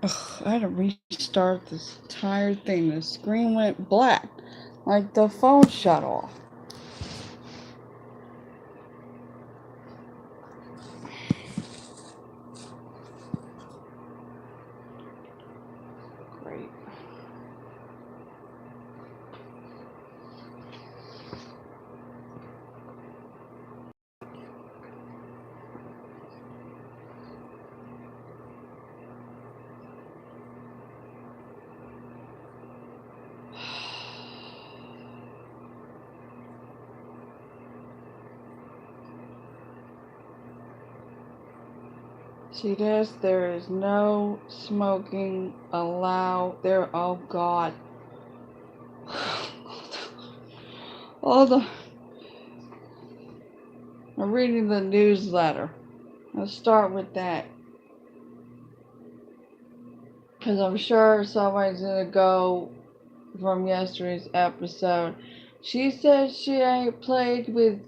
Ugh, I had to restart this entire thing. The screen went black, like the phone shut off. Great. See this? There is no smoking allowed there. Oh God. All the. I'm reading the newsletter. Let's start with that. Because I'm sure somebody's gonna go from yesterday's episode. She said she ain't played with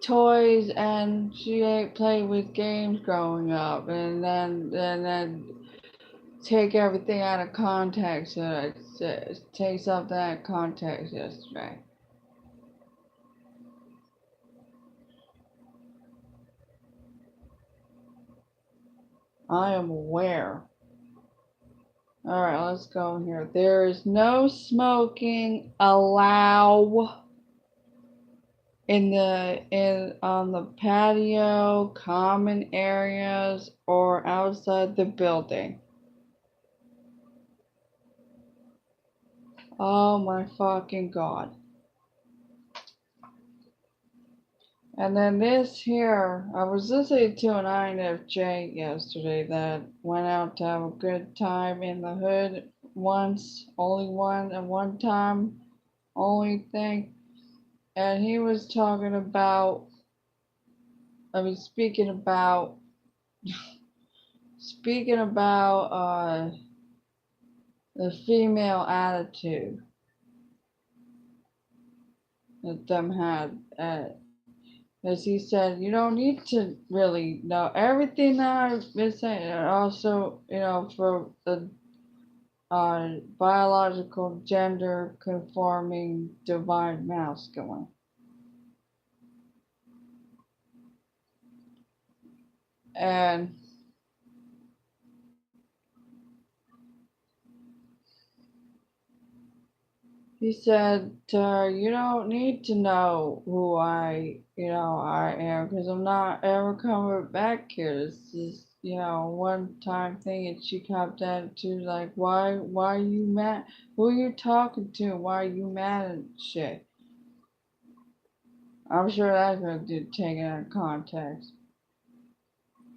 toys and she ain't played with games growing up, and then take everything out of context. Take something out of context yesterday. I am aware. Alright, let's go here. There is no smoking allowed in on the patio, common areas, or outside the building. Oh my fucking God. And then this here, I was listening to an Infj yesterday that went out to have a good time in the hood once, only one, and one time, only thing. And he was talking about, speaking about, the female attitude that them had. As he said, you don't need to really know everything that I've been saying. And also, for the biological gender conforming divine masculine. And he said, you don't need to know who I am, because I'm not ever coming back here. This is, one time thing. And she comes at to like, why are you mad? Who are you talking to? Why are you mad and shit? I'm sure that's going to take it out of context.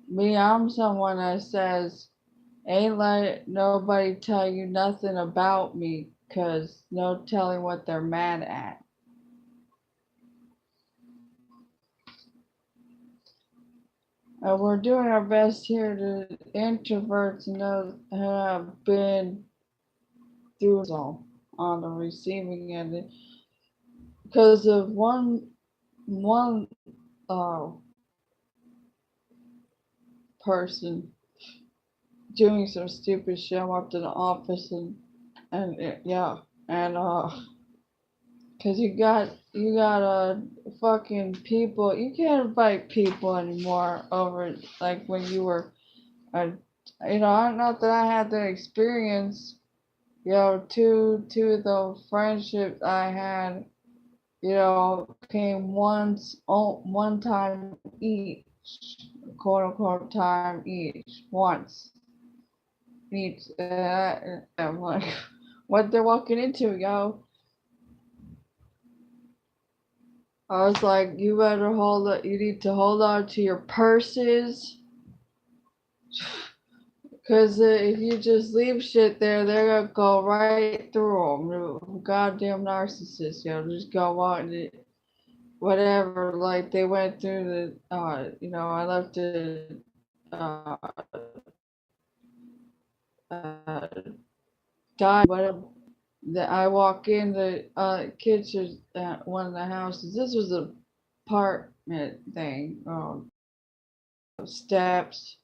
Me, I'm someone that says, ain't let nobody tell you nothing about me, because no telling what they're mad at. We're doing our best here to introverts and those who have been through it all on the receiving end, because of one uh, person doing some stupid shit. I'm up to the office and yeah, and cause you got fucking people. You can't invite people anymore over like when you were, not that I had the experience. Two of the friendships I had, came one time each, quote unquote time each, once each. I'm like, what they're walking into, yo. I was like, you better you need to hold on to your purses. Because if you just leave shit there, they're going to go right through them. Goddamn narcissists, just go on, whatever. Like, they went through I left it, uh, die, whatever. I walk in the kitchen at one of the houses. This was an apartment thing. Steps,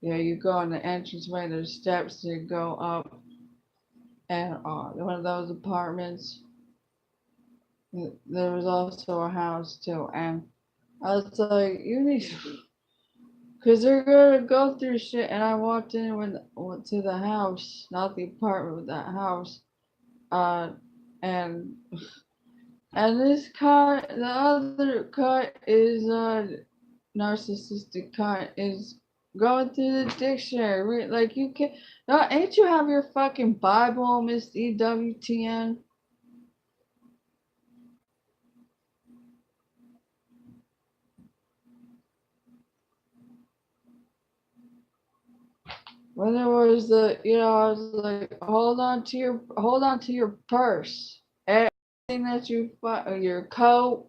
Yeah, you go on the entranceway, there's steps to go up, and one of those apartments. There was also a house too, and I was like, you need, because they're gonna go through shit. And I walked in went to the house, not the apartment, but that house, uh, and this cut, the other cut is narcissistic cut is going through the dictionary. Like you can, not ain't you have your fucking Bible, Miss EWTN? When there was I was like, hold on to your purse, everything that your coat.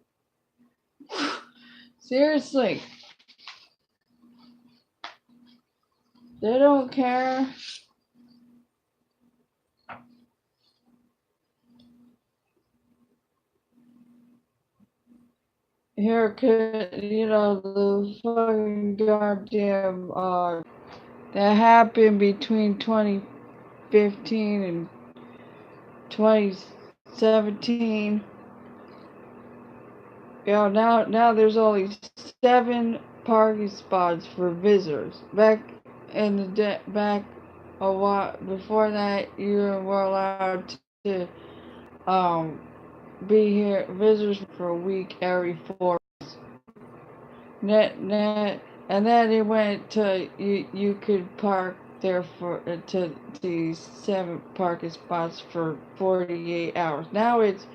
Seriously, they don't care. Here, the fucking goddamn that happened between 2015 and 2017. Now there's only 7 parking spots for visitors. Back a while before that, you were allowed to um be here visitors for a week every 4 months. Net, and then it went to you could park there for to these 7 parking spots for 48 hours. Now it's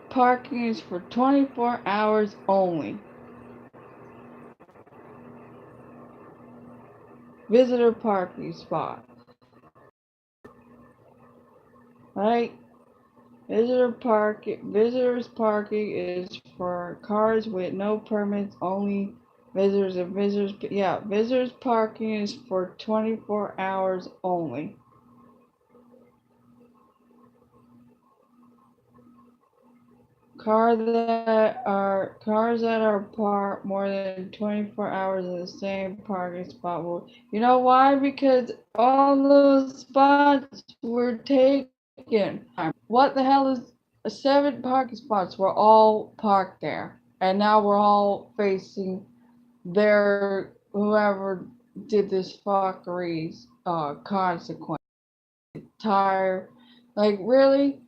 parking is for 24 hours only. Visitor parking spot, right? Visitors parking is for cars with no permits only. Visitors parking is for 24 hours only. Cars that are parked more than 24 hours in the same parking spot will. You know why? Because all those spots were taken. What the hell is 7 parking spots were all parked there, and now we're all facing their whoever did this fuckery's consequence. Tire, like really.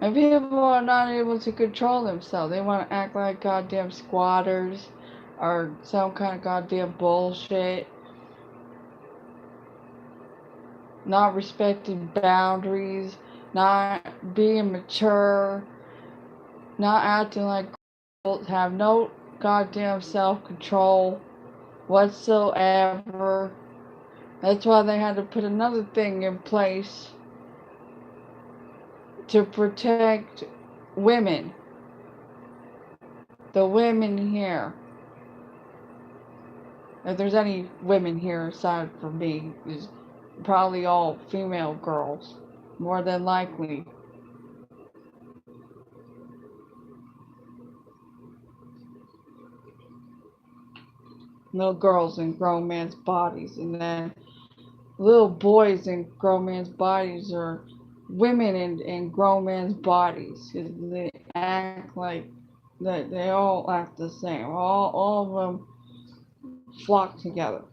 And people are not able to control themselves. They want to act like goddamn squatters or some kind of goddamn bullshit. Not respecting boundaries, not being mature, not acting like adults, have no goddamn self control whatsoever. That's why they had to put another thing in place to protect women. The women here. If there's any women here aside from me, is probably all female girls, more than likely. Little girls in grown men's bodies, and then little boys in grown men's bodies are women in grown men's bodies. They act like that. They all act the same. All of them flock together.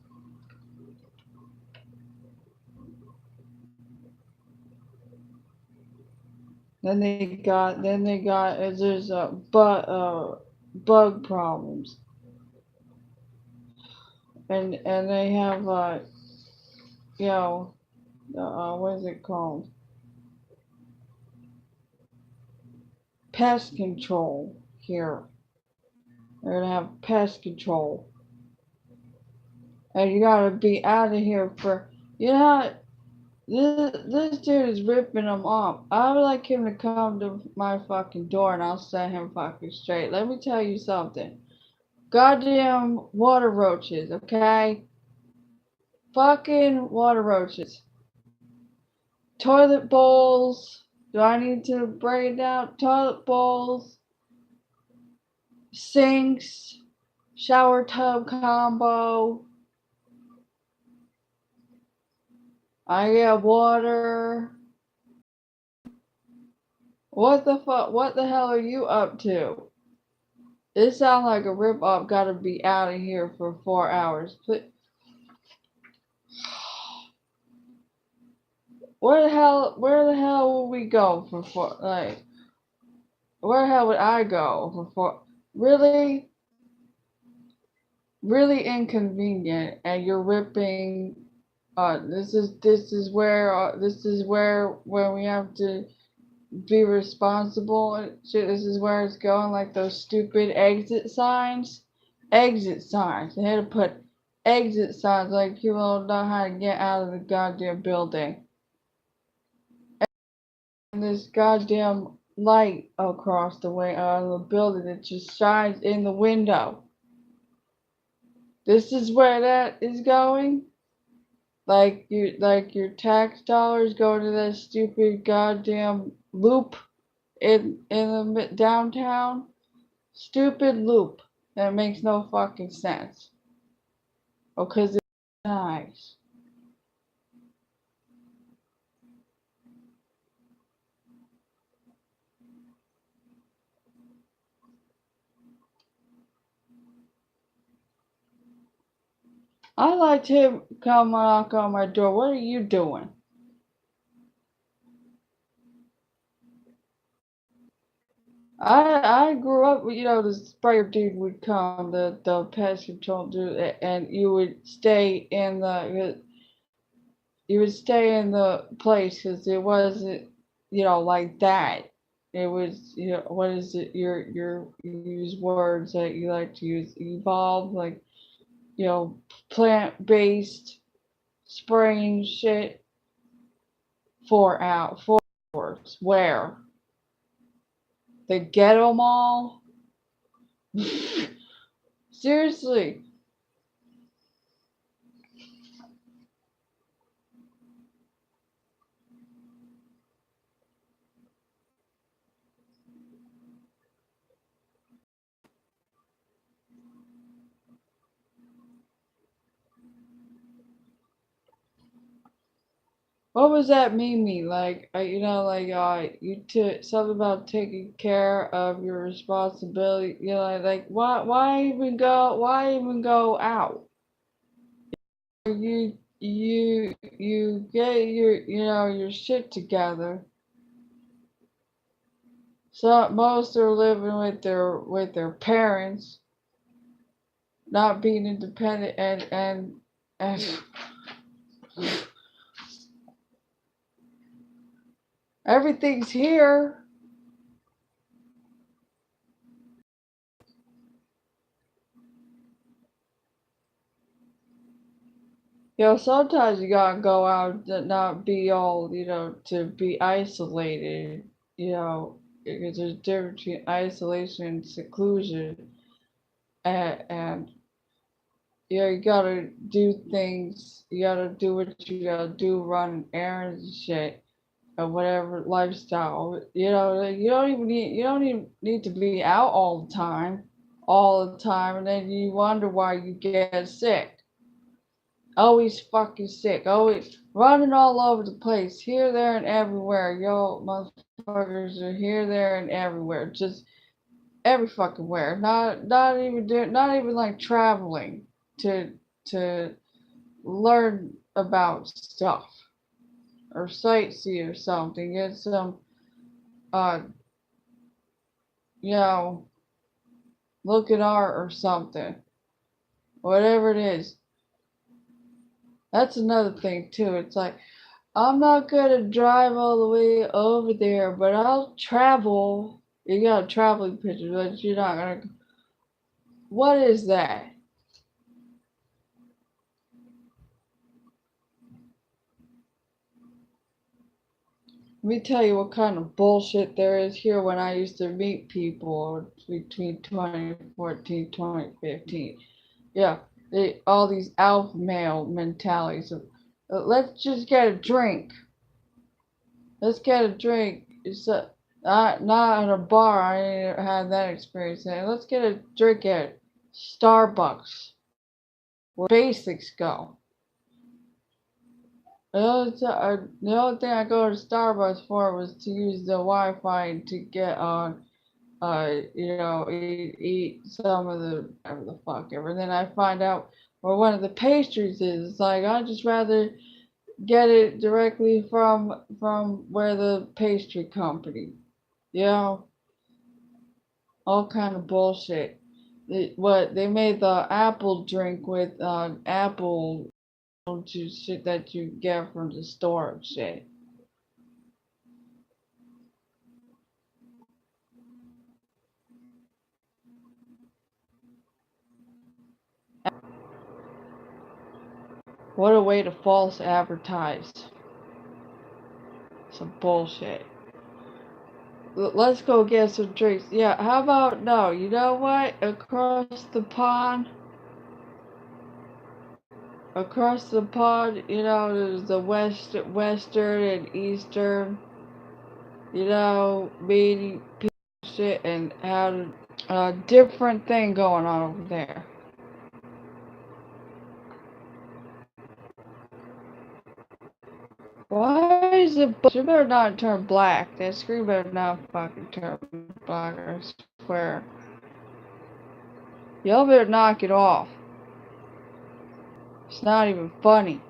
Then they got there's bug problems, and they have you know what is it called, pest control here. They're gonna have pest control, and you gotta be out of here for you know. This dude is ripping them off. I would like him to come to my fucking door and I'll set him fucking straight. Let me tell you something. Goddamn water roaches, okay? Fucking water roaches. Toilet bowls. Do I need to break it down? Toilet bowls, sinks, shower tub combo. I get water. What the fuck? What the hell are you up to? This sounds like a rip off. Gotta be out of here for 4 hours. Where the hell? Where the hell will we go for 4? Like, where the hell would I go for 4? Really, really inconvenient. And you're ripping. This is where when we have to be responsible and shit. This is where it's going, like those stupid exit signs. Exit signs. They had to put exit signs, like people don't know how to get out of the goddamn building. And this goddamn light across the way out of the building that just shines in the window. This is where that is going. Like your tax dollars go to that stupid goddamn loop in the downtown. Stupid loop that makes no fucking sense. Because it's nice. I liked him come knock on my door. What are you doing? I grew up, the sprayer dude would come, the pest control dude, and you would stay in the place because it wasn't, like that. It was, what is it? You use words that you like to use. Evolved, like, plant-based spraying shit. 4 hours. Where? The ghetto mall? Seriously. What was that mean? Like, you took something about taking care of your responsibility. Like why even go out? You get your shit together. So most are living with their parents, not being independent, and everything's here. Sometimes you gotta go out and not be all, to be isolated, because there's a difference between isolation and seclusion. And you gotta do things, you gotta do what you gotta do, run errands and shit, or whatever lifestyle. You don't even need to be out all the time, and then you wonder why you get sick. Always fucking sick. Always running all over the place. Here, there, and everywhere. Yo, motherfuckers are here, there, and everywhere. Just every fucking where. Not even like traveling to learn about stuff or sightsee or something. Get some, uh, you know, look at art or something. Whatever it is. That's another thing too. It's like, I'm not gonna drive all the way over there, but I'll travel. You got a traveling picture, but you're not gonna. What is that? Let me tell you what kind of bullshit there is here when I used to meet people between 2014 2015. Yeah. all these alpha male mentalities of, let's just get a drink. Let's get a drink. It's not at a bar. I ain't had that experience. Let's get a drink at Starbucks, where basics go. The only thing I go to Starbucks for was to use the Wi-Fi to get on, eat some of the whatever the fuck ever. And then I find out where one of the pastries is. It's like I'd just rather get it directly from where the pastry company. You know, all kind of bullshit. What they made the apple drink with apple juice shit that you get from the store and shit. What a way to false advertise. Some bullshit. Let's go get some drinks. Yeah, how about no? You know what? Across the pond, there's the western and eastern, meeting people shit and had a different thing going on over there. Why is it? You better not turn black. That screen better not fucking turn black. I swear. Y'all better knock it off. It's not even funny.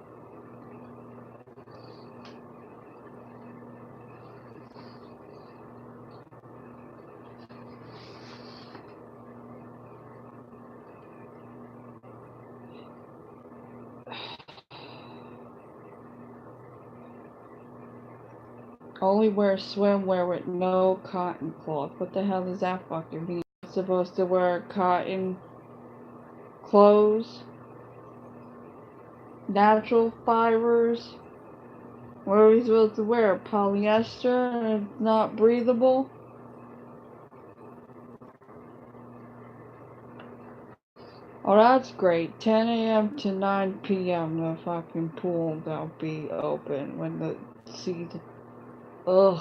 Only wear swimwear with no cotton cloth. What the hell does that fucking mean? You're supposed to wear cotton clothes, natural fibers. What are we supposed to wear? Polyester and not breathable? Oh, that's great. 10 a.m. to 9 p.m. the fucking pool will be open when the season. Ugh.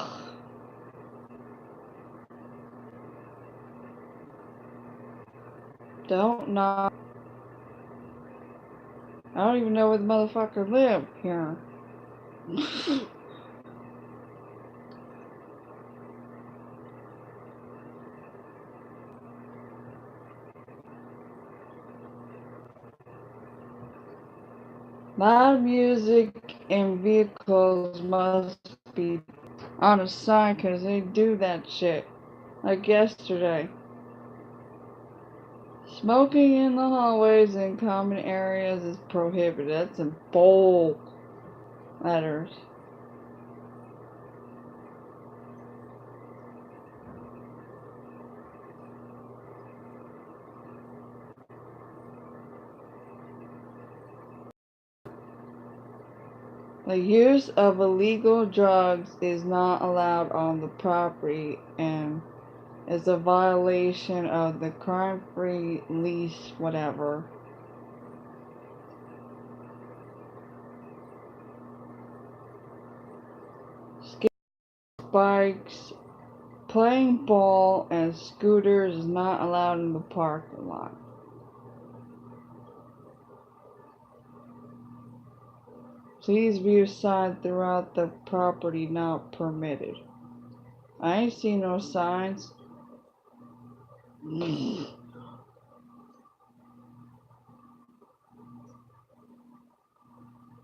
Don't knock. I don't even know where the motherfucker live here. Loud music and vehicles must be on a sign because they do that shit. Like yesterday. Smoking in the hallways and common areas is prohibited. That's in bold letters. The use of illegal drugs is not allowed on the property and is a violation of the crime-free lease whatever. Skate bikes, playing ball, and scooters is not allowed in the parking lot. Please view sign throughout the property not permitted. I ain't seen no signs.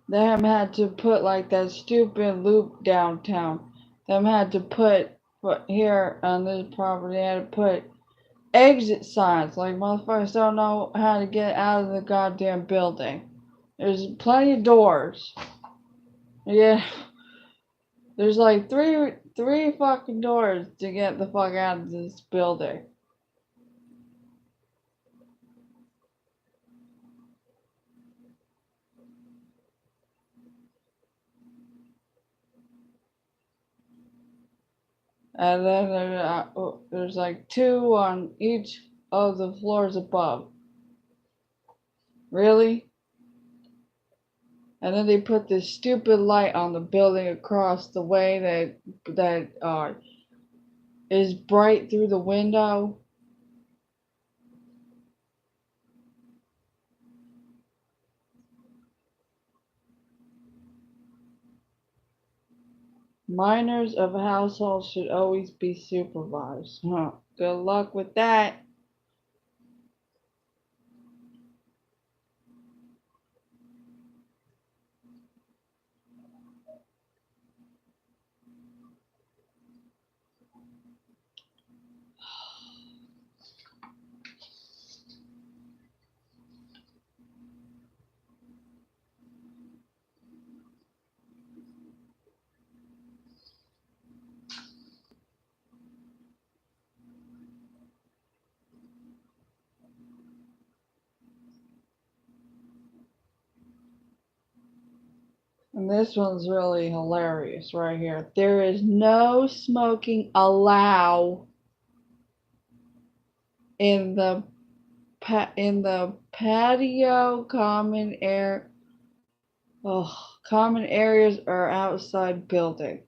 Them had to put like that stupid loop downtown. Them had to put here on this property. They had to put exit signs. Like motherfuckers don't know how to get out of the goddamn building. There's plenty of doors. Yeah, there's like three fucking doors to get the fuck out of this building. And then there's like two on each of the floors above. Really? And then they put this stupid light on the building across the way that is bright through the window. Minors of a household should always be supervised. Huh. Good luck with that. And this one's really hilarious right here. There is no smoking allowed in the patio common areas or outside building.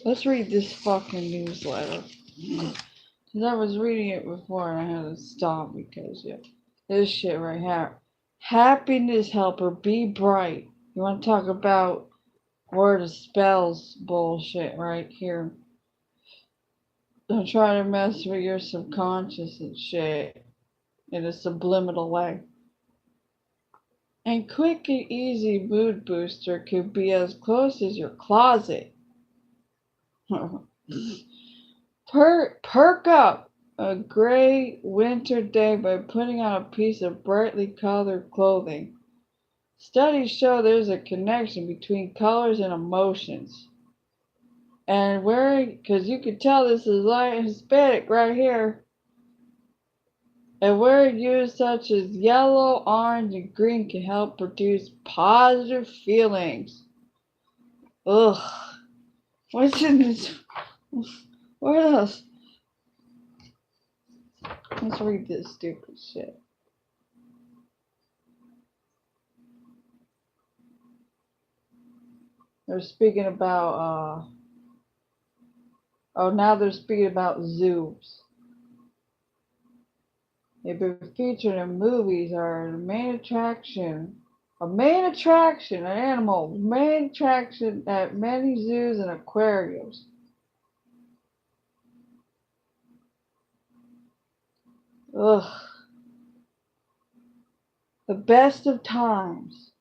Let's read this fucking newsletter. Because I was reading it before and I had to stop because, yeah, this shit right here. Happiness helper, be bright. You want to talk about word of spells bullshit right here. Don't try to mess with your subconscious and shit in a subliminal way. And quick and easy mood booster could be as close as your closet. Perk up a gray winter day by putting on a piece of brightly colored clothing. Studies show there's a connection between colors and emotions. And wearing, because you can tell this is light Hispanic right here. And wearing hues such as yellow, orange, and green can help produce positive feelings. Ugh. What's in this? What else? Let's read this stupid shit. They're speaking about, now they're speaking about zoos. They've been featured in movies are the main attraction. An animal, main attraction at many zoos and aquariums. Ugh. The best of times.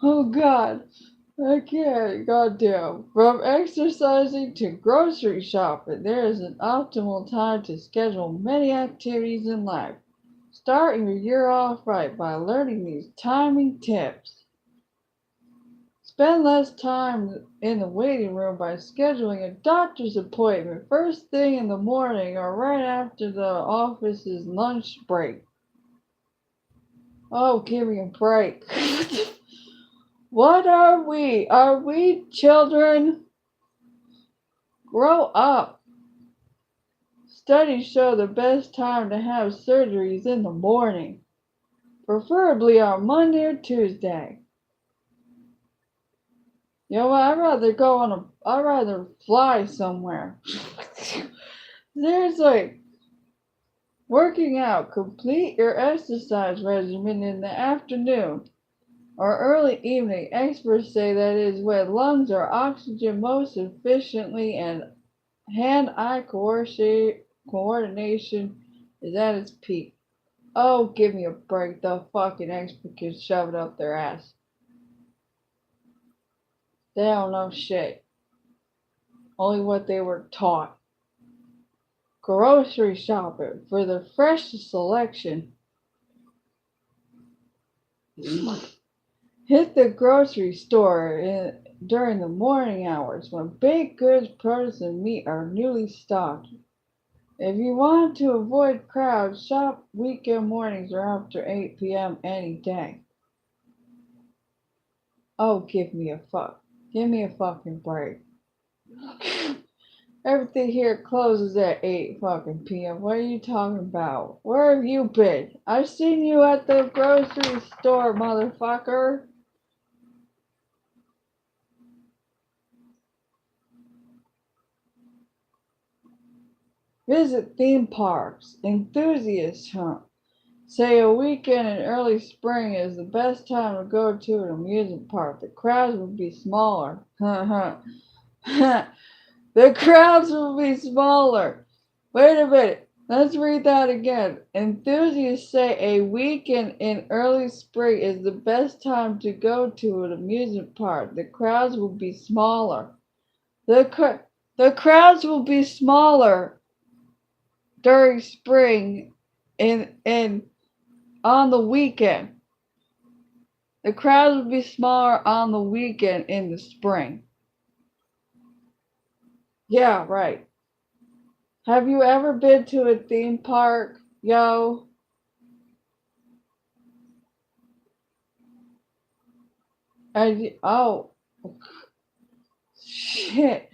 Oh God. I can't, goddamn. From exercising to grocery shopping, there is an optimal time to schedule many activities in life. Start your year off right by learning these timing tips. Spend less time in the waiting room by scheduling a doctor's appointment first thing in the morning or right after the office's lunch break. Oh, give me a break. What are we? Are we children? Grow up. Studies show the best time to have surgery is in the morning, preferably on Monday or Tuesday. You know what? I'd rather fly somewhere. Seriously. Working out. Complete your exercise regimen in the afternoon or early evening. Experts say that is when lungs are oxygen most efficiently and hand-eye coordination is at its peak. Oh, give me a break. The fucking expert can shove it up their ass. They don't know shit. Only what they were taught. Grocery shopping for the freshest selection. Hit the grocery store during the morning hours when baked goods, produce, and meat are newly stocked. If you want to avoid crowds, shop weekend mornings or after 8 p.m. any day. Oh, give me a fuck. Give me a fucking break. Everything here closes at 8 fucking p.m. What are you talking about? Where have you been? I've seen you at the grocery store, motherfucker. Visit theme parks. Enthusiasts say a weekend in early spring is the best time to go to an amusement park. The crowds will be smaller. The crowds will be smaller. Wait a minute. Let's read that again. Enthusiasts say a weekend in early spring is the best time to go to an amusement park. The crowds will be smaller. The crowds will be smaller during spring in on the weekend. The crowds will be smaller on the weekend in the spring. Yeah, right. Have you ever been to a theme park, yo? Oh, shit.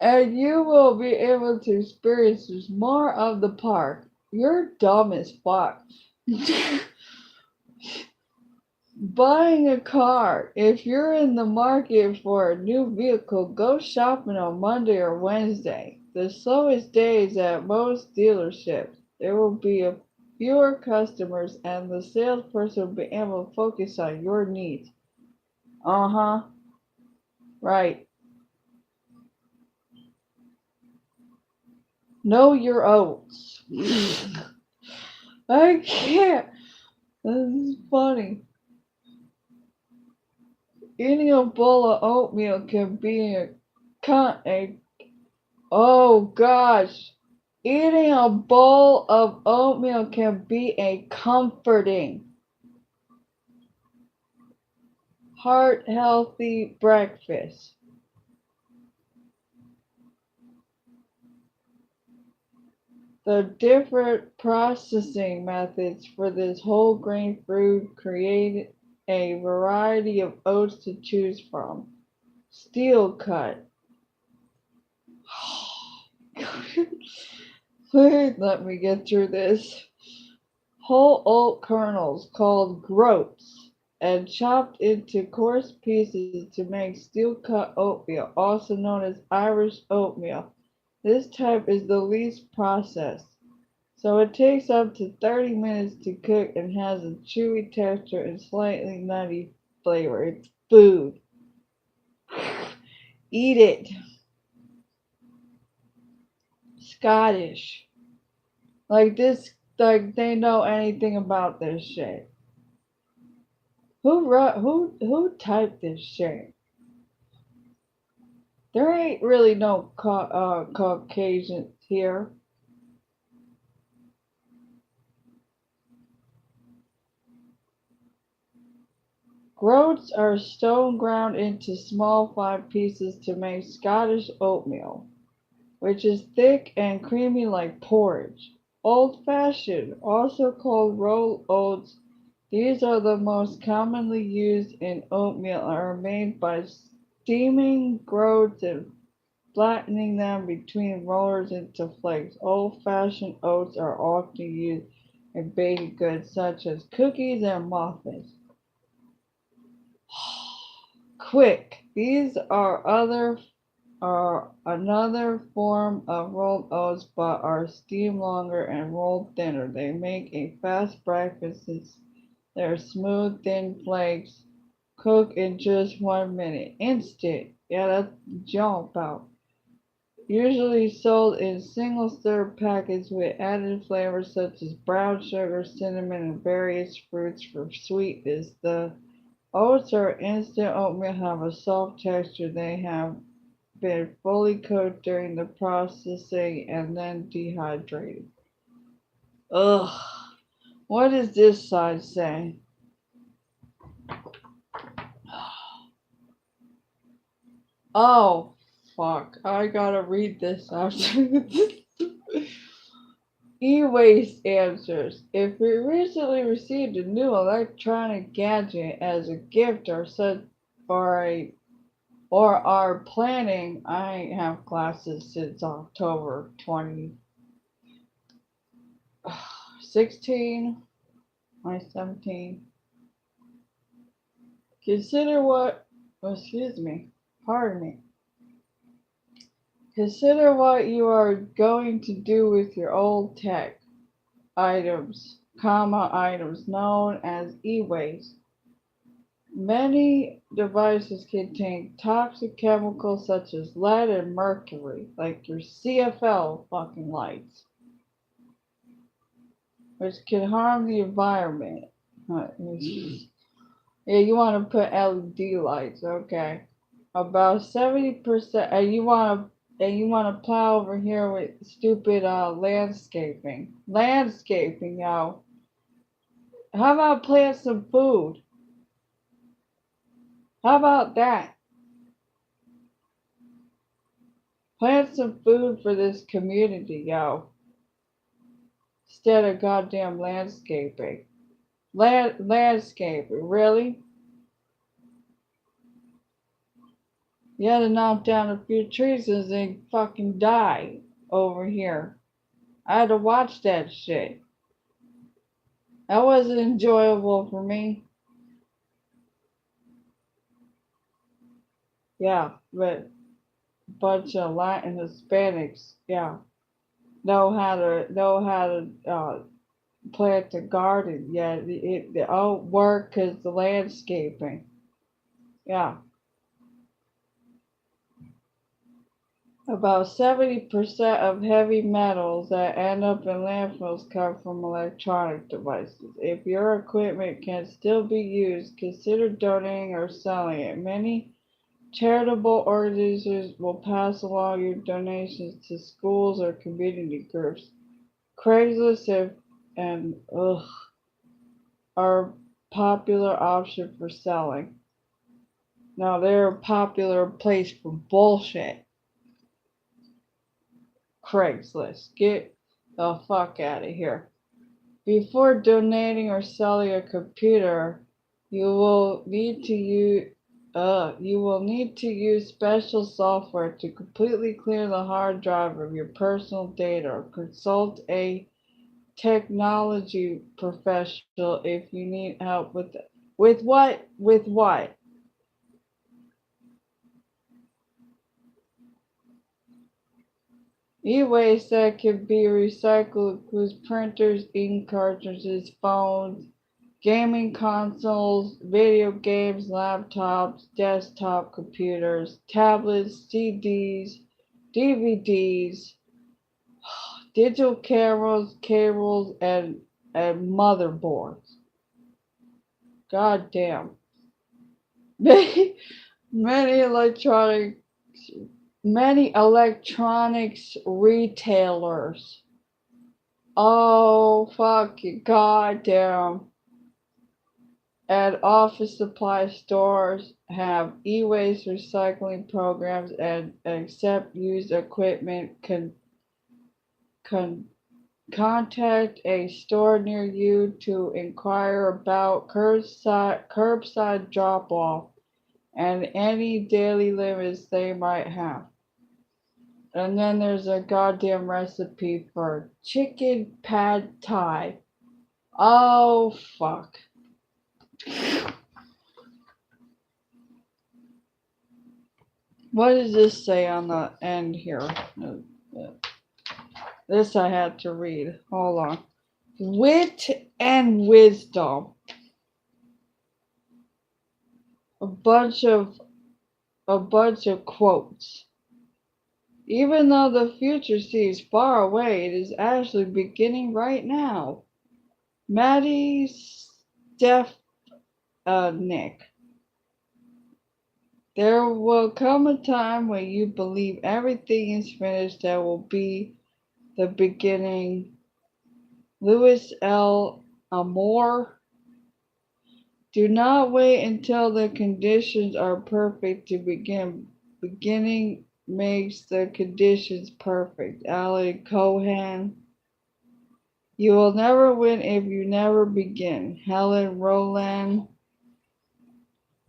And you will be able to experience more of the park. You're dumb as fuck. Buying a car. If you're in the market for a new vehicle, go shopping on Monday or Wednesday, the slowest days at most dealerships. There will be fewer customers and the salesperson will be able to focus on your needs. Uh-huh. Right. Know your oats. I can't. This is funny. Eating a bowl of oatmeal can be a oh gosh. Eating a bowl of oatmeal can be a comforting, heart healthy breakfast. The different processing methods for this whole grain food create a variety of oats to choose from. Steel cut. Let me get through this. Whole oat kernels called groats and chopped into coarse pieces to make steel cut oatmeal, also known as Irish oatmeal. This type is the least processed, so it takes up to 30 minutes to cook and has a chewy texture and slightly nutty flavor. It's food. Eat it. Scottish. Like this, like they know anything about this shit. Who typed this shit? There ain't really no Caucasians here. Groats are stone ground into small fine pieces to make Scottish oatmeal, which is thick and creamy like porridge. Old-fashioned, also called rolled oats, these are the most commonly used in oatmeal and are made by steaming groats and flattening them between rollers into flakes. Old-fashioned oats are often used in baked goods such as cookies and muffins. Quick. These are another form of rolled oats but are steamed longer and rolled thinner. They make a fast breakfast since they're smooth, thin flakes. Cook in just 1 minute. Instant. Yeah, that's jump about. Usually sold in single serve packets with added flavors such as brown sugar, cinnamon, and various fruits for sweetness. The oats are instant oatmeal have a soft texture. They have been fully cooked during the processing and then dehydrated. Ugh. What does this side say? Oh, fuck. I gotta read this after this. E-waste answers. If we recently received a new electronic gadget as a gift or are planning, I have classes since October 2016, 2017. Consider what, excuse me, pardon me. Consider what you are going to do with your old tech items known as e-waste. Many devices contain toxic chemicals such as lead and mercury, like your CFL fucking lights, which can harm the environment. Yeah, you want to put LED lights, okay? About 70%, and you want to plow over here with stupid landscaping. Landscaping, yo. How about plant some food? How about that? Plant some food for this community, yo. Instead of goddamn landscaping. Landscaping, really? You had to knock down a few trees and they fucking die over here. I had to watch that shit. That wasn't enjoyable for me. Yeah, but a bunch of Latin Hispanics, yeah, know how to plant a garden. Yeah, they all work because the landscaping. Yeah, about 70% of heavy metals that end up in landfills come from electronic devices. If your equipment can still be used, consider donating or selling it. Many charitable organizations will pass along your donations to schools or community groups. Craigslist and are popular option for selling. Now they're a popular place for bullshit. Craigslist. Get the fuck out of here. Before donating or selling a computer, you will need to use special software to completely clear the hard drive of your personal data or consult a technology professional if you need help with it. With what? With what? E-waste that can be recycled includes printers, ink cartridges, phones, gaming consoles, video games, laptops, desktop computers, tablets, CDs, DVDs, digital cameras, cables, and motherboards. God damn. Many electronic Many electronics retailers. Oh, fuck you, goddamn. And office supply stores have e-waste recycling programs and accept used equipment. Con- Contact a store near you to inquire about curbside drop-off and any daily limits they might have. And then there's a goddamn recipe for chicken pad thai. Oh, fuck. What does this say on the end here? This I had to read. Hold on. Wit and wisdom. A bunch of quotes. Even though the future seems far away, it is actually beginning right now. Maddie Nick. There will come a time when you believe everything is finished. That will be the beginning. Louis L. Amour. Do not wait until the conditions are perfect to begin Beginning makes the conditions perfect. Alan Cohen. You will never win if you never begin. Helen Rowland.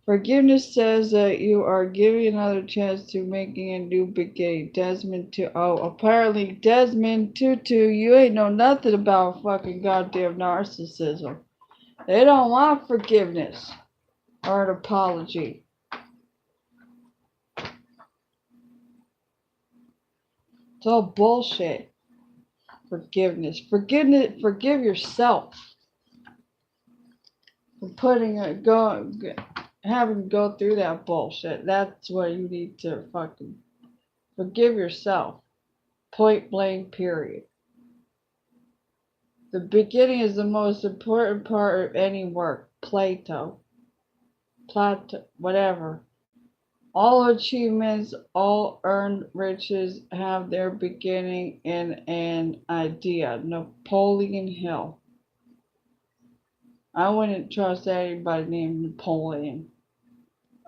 Forgiveness says that you are giving another chance to making a new beginning. Desmond Tutu. Oh, apparently Desmond Tutu, you ain't know nothing about fucking goddamn narcissism. They don't want forgiveness or an apology. It's all bullshit. Forgiveness. Forgive yourself for having to go through that bullshit. That's what you need to fucking forgive yourself. Point blank, period. The beginning is the most important part of any work. Plato, whatever. All achievements, all earned riches have their beginning in an idea. Napoleon Hill. I wouldn't trust anybody named Napoleon.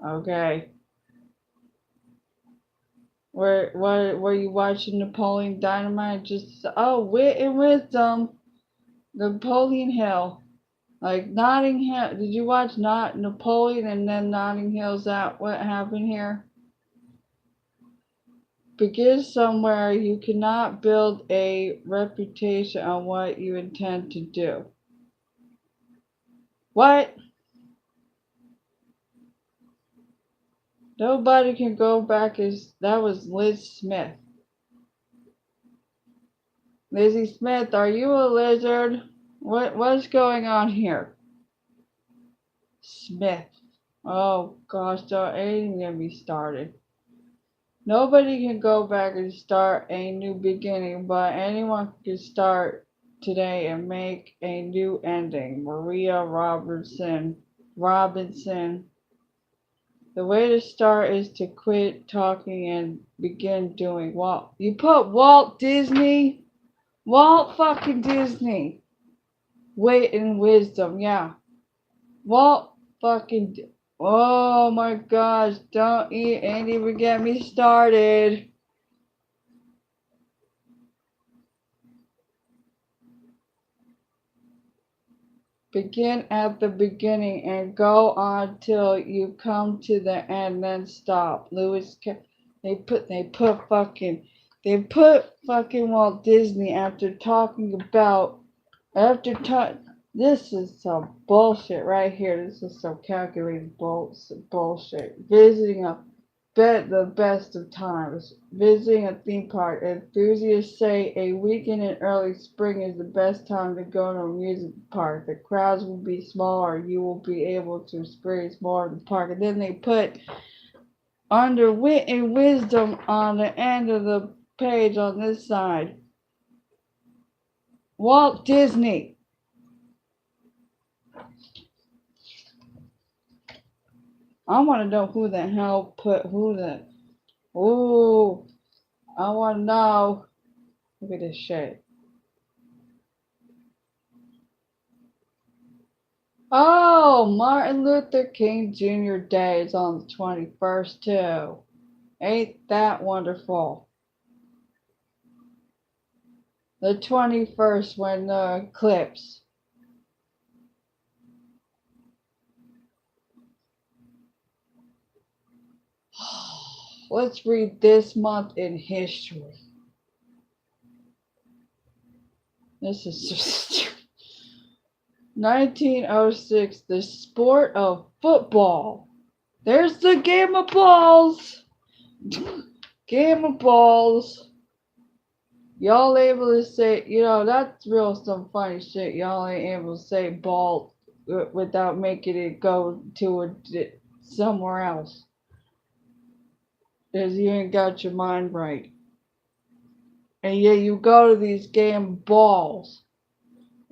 Okay. Were you watching Napoleon Dynamite? Just, oh, wit and wisdom. Napoleon Hill. Like Notting Hill. Did you watch Napoleon and then Notting Hill's out? What happened here? Begin somewhere. You cannot build a reputation on what you intend to do. What? Nobody can go back that was Liz Smith. Lizzie Smith, are you a lizard? What's going on here? Smith. Oh gosh, don't even get me started. Nobody can go back and start a new beginning, but anyone can start today and make a new ending. Maria Robinson. The way to start is to quit talking and begin doing. You put Walt Disney? Walt fucking Disney. Wit and wisdom, yeah. Walt fucking. Oh my gosh, ain't even get me started. Begin at the beginning and go on till you come to the end, then stop. They put fucking Walt Disney this is some bullshit right here. This is some calculated bullshit. The best of times. Visiting a theme park. Enthusiasts say a weekend in early spring is the best time to go to a music park. The crowds will be smaller. You will be able to experience more of the park. And then they put under wit and wisdom on the end of the page on this side. Walt Disney. I want to know who the hell Ooh, I want to know. Look at this shit. Oh, Martin Luther King Jr. Day is on the 21st too. Ain't that wonderful? The 21st when the eclipse. Let's read this month in history. This is just 1906, the sport of football. There's the game of balls. Game of balls. Y'all able to say, that's some funny shit. Y'all ain't able to say ball without making it go to somewhere else. Because you ain't got your mind right. And yeah, you go to these game balls.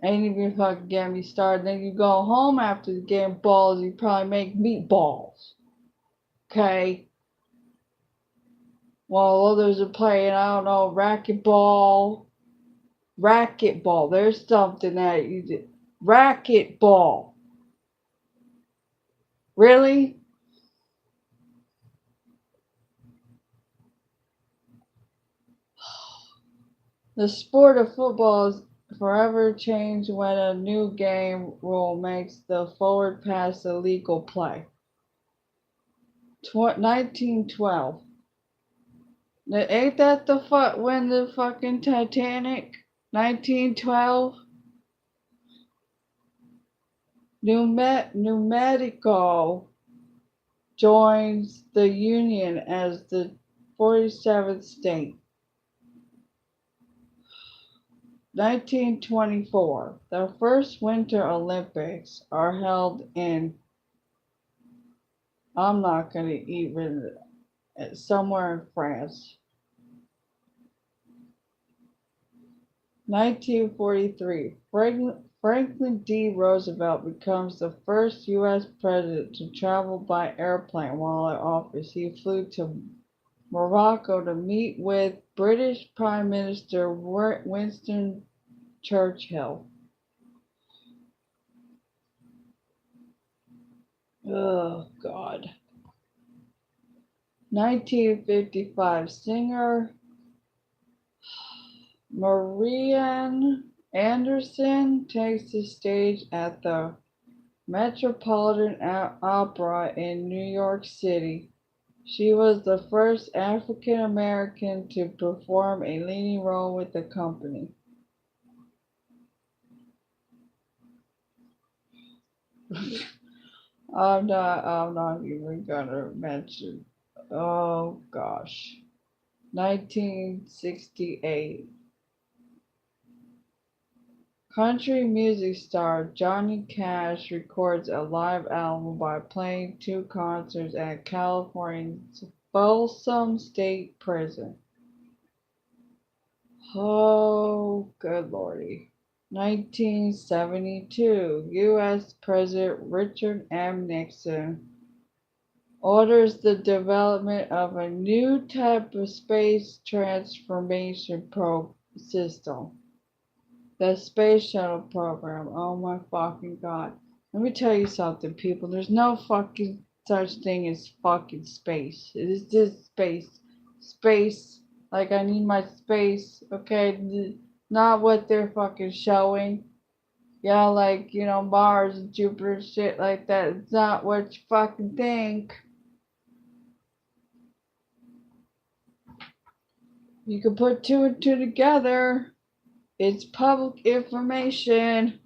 Ain't even fucking get me started. Then you go home after the game balls, you probably make meatballs. Okay? While others are playing, I don't know, racquetball. There's something that you did. Racquetball. Really? The sport of football is forever changed when a new game rule makes the forward pass illegal play. 1912. Ain't that the when the fucking Titanic? 1912. New Mexico joins the Union as the 47th state. 1924. The first Winter Olympics are held in, I'm not going to even, somewhere in France. 1943. Franklin D. Roosevelt becomes the first U.S. president to travel by airplane while in office. He flew to Morocco to meet with British Prime Minister Winston Churchill. Oh, God. 1955. Singer Marian Anderson takes the stage at the Metropolitan Opera in New York City. She was the first African American to perform a leading role with the company. I'm not even gonna mention. Oh gosh. 1968. Country music star Johnny Cash records a live album by playing 2 concerts at California's Folsom State Prison. Oh, good lordy. 1972, U.S. President Richard M. Nixon orders the development of a new type of space transformation system. The space shuttle program. Oh my fucking god. Let me tell you something, people. There's no fucking such thing as fucking space. It is just space. Space. Like I need my space. Okay? Not what they're fucking showing. Yeah, like, Mars and Jupiter shit like that. It's not what you fucking think. You can put 2 and 2 together. It's public information.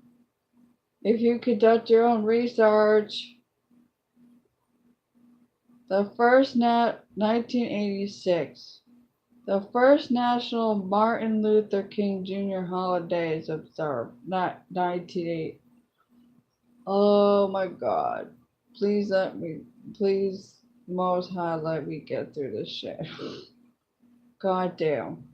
If you conduct your own research. The first 1986. The first National Martin Luther King Jr. holiday is observed. Not 1980. Oh my god. Please, Most High, let me get through this shit. God damn.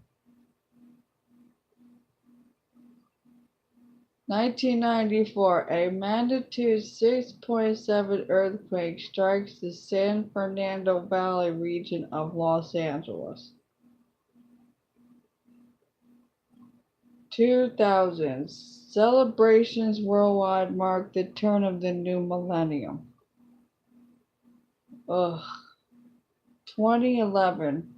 1994, a magnitude 6.7 earthquake strikes the San Fernando Valley region of Los Angeles. 2000, celebrations worldwide mark the turn of the new millennium. 2011.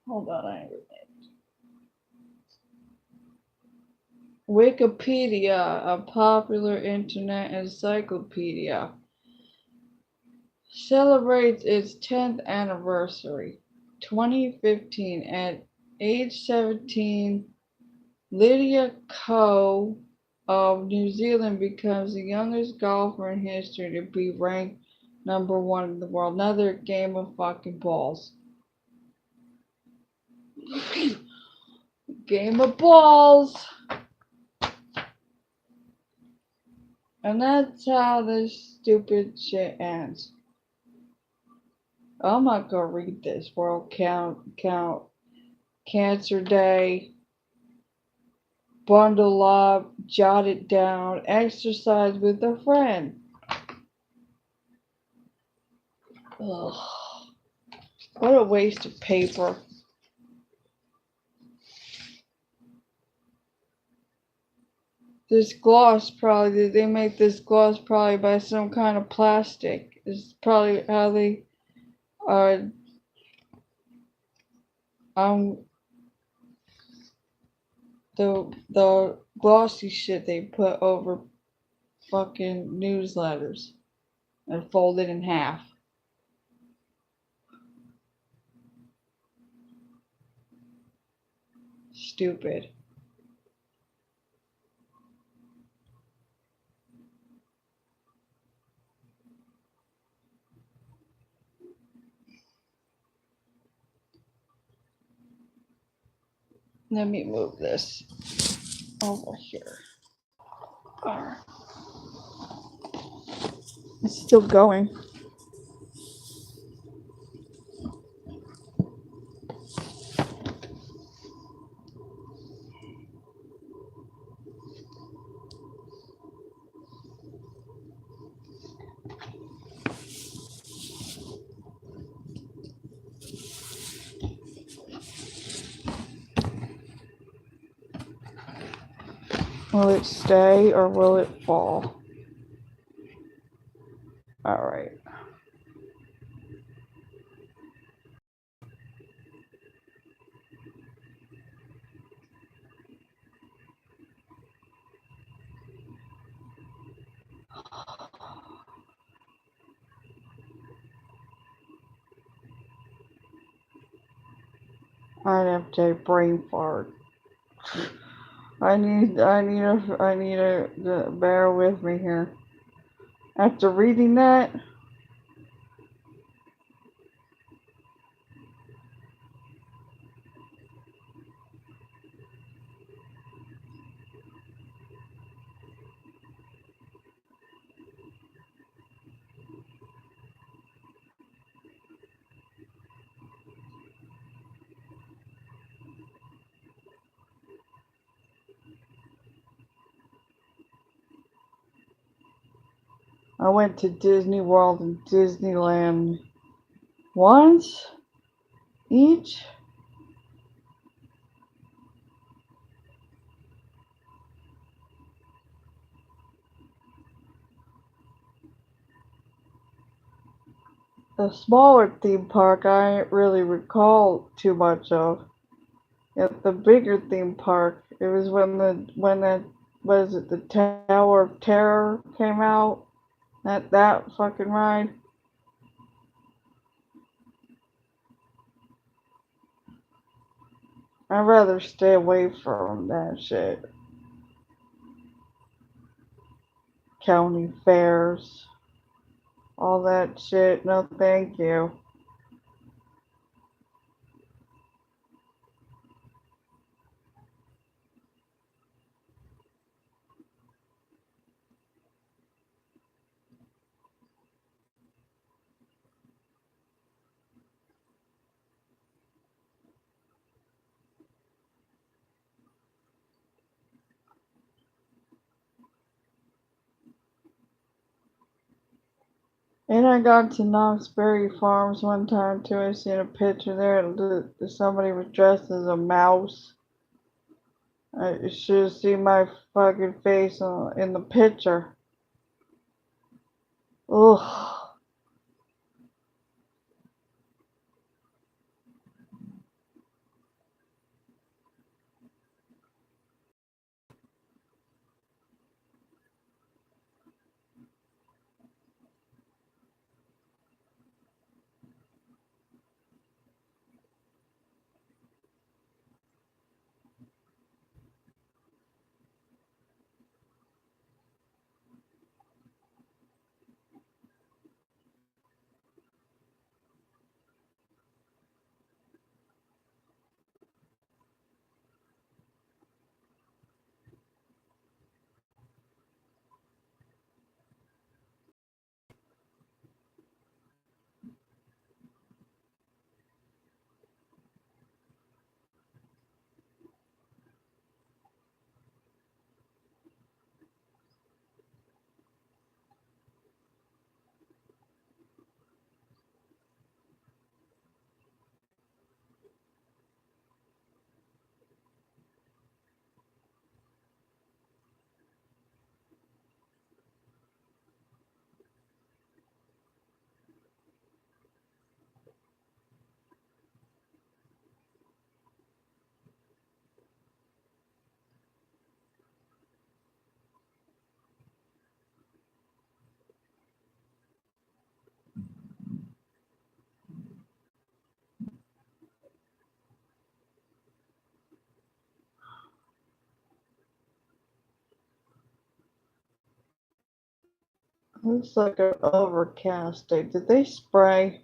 Hold on, I Wikipedia, a popular internet encyclopedia, celebrates its 10th anniversary. 2015, at age 17, Lydia Ko of New Zealand becomes the youngest golfer in history to be ranked number 1 in the world. Another game of fucking balls. Game of balls. And that's how this stupid shit ends. I'm not gonna read this. World Cancer Day. Bundle up, jot it down, exercise with a friend. Ugh. What a waste of paper. This gloss probably, they make this gloss probably by some kind of plastic. It's probably how they are. the glossy shit they put over fucking newsletters and fold it in half. Stupid. Let me move this over here. Alright. It's still going. Will it stay or will it fall? Alright. I'd have to take a brain fart. I need a bear with me here. After reading that, I went to Disney World and Disneyland once each. The smaller theme park I didn't really recall too much of. At the bigger theme park, it was when that was it the Tower of Terror came out. That fucking ride. I'd rather stay away from that shit. County fairs, all that shit. No, thank you. And I got to Knott's Berry Farms one time too. I seen a picture there. Somebody was dressed as a mouse. I should have seen my fucking face in the picture. Ugh. Looks like an overcast day. Did they spray?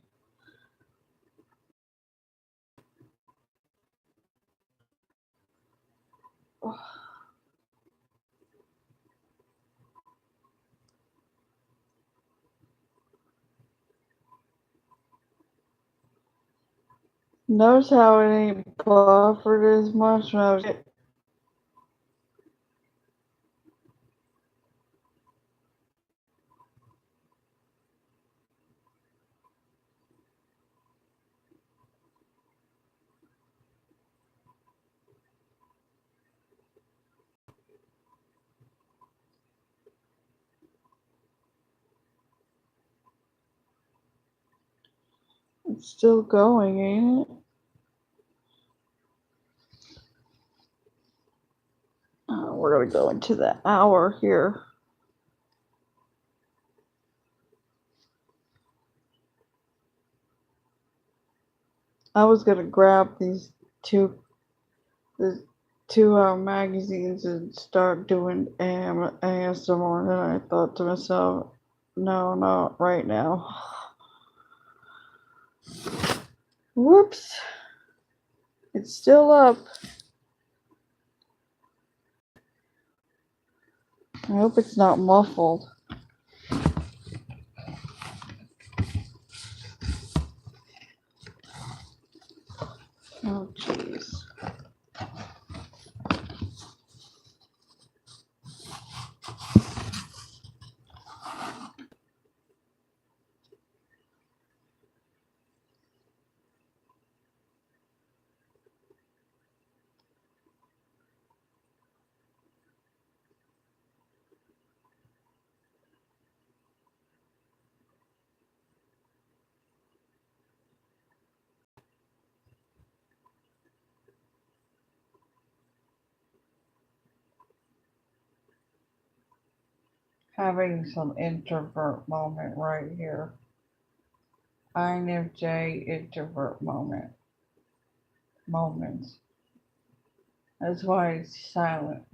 Notice how it ain't buffered as much when I was. It's still going, ain't it? We're gonna go into the hour here. I was gonna grab the 2 hour magazines and start doing ASMR, and then I thought to myself, no, not right now. Whoops. It's still up. I hope it's not muffled. Oh, jeez. Having some introvert moment right here. Infj introvert moments. That's why it's silent.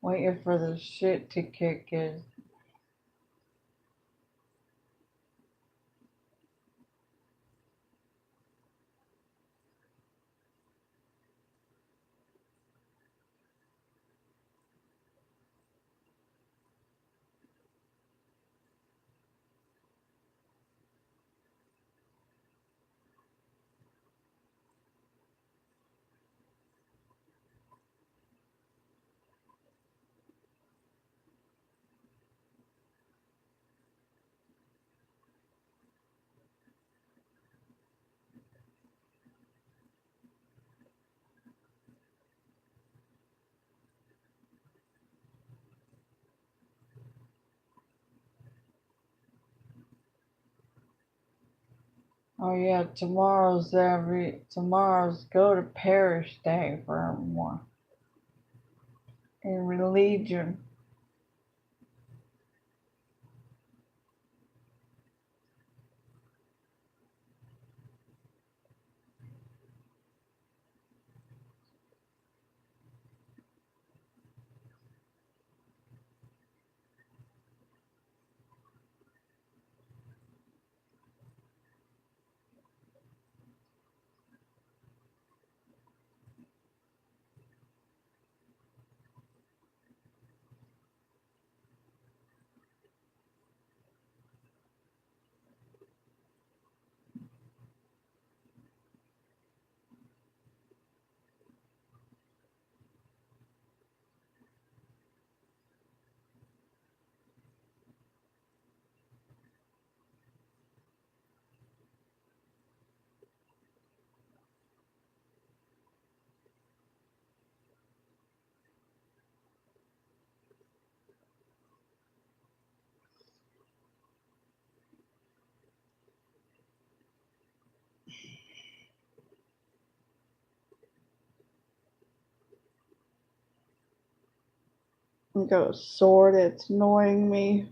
Waiting for the shit to kick in. Oh yeah, tomorrow's go to parish day for everyone in religion. I got a sword, it's annoying me.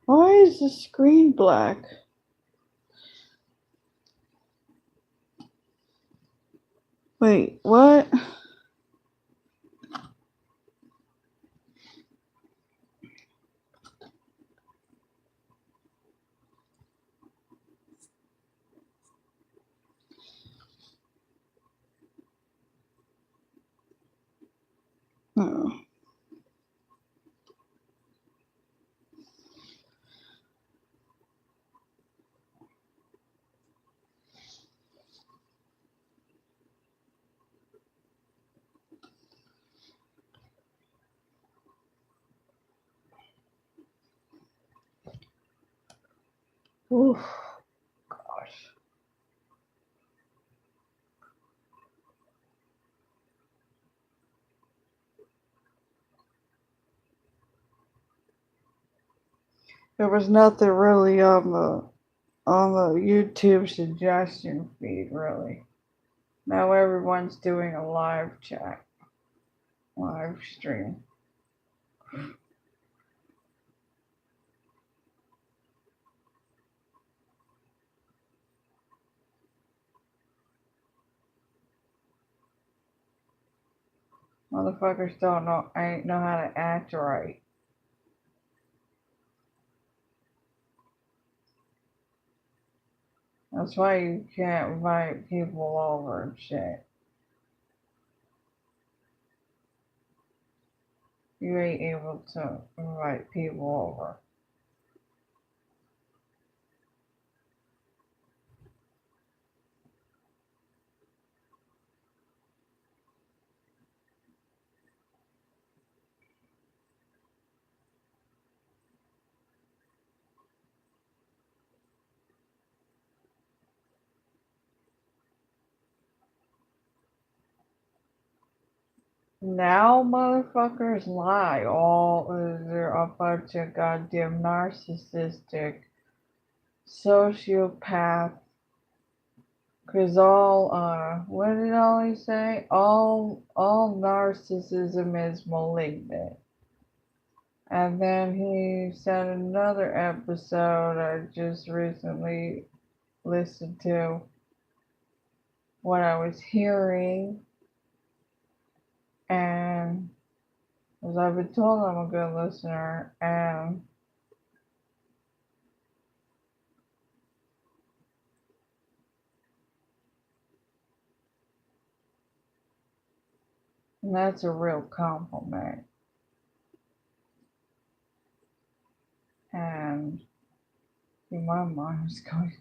Why is the screen black? Wait, what? Oh. Oof, gosh. There was nothing really on the YouTube suggestion feed, really. Now everyone's doing a live chat, live stream. Motherfuckers ain't know how to act right. That's why you can't invite people over and shit. You ain't able to invite people over. Now motherfuckers lie. They're a bunch of goddamn narcissistic sociopath. Cause what did Ollie say? All narcissism is malignant. And then he said another episode I just recently listened to what I was hearing, and as I've been told, I'm a good listener, and that's a real compliment. And my mind's going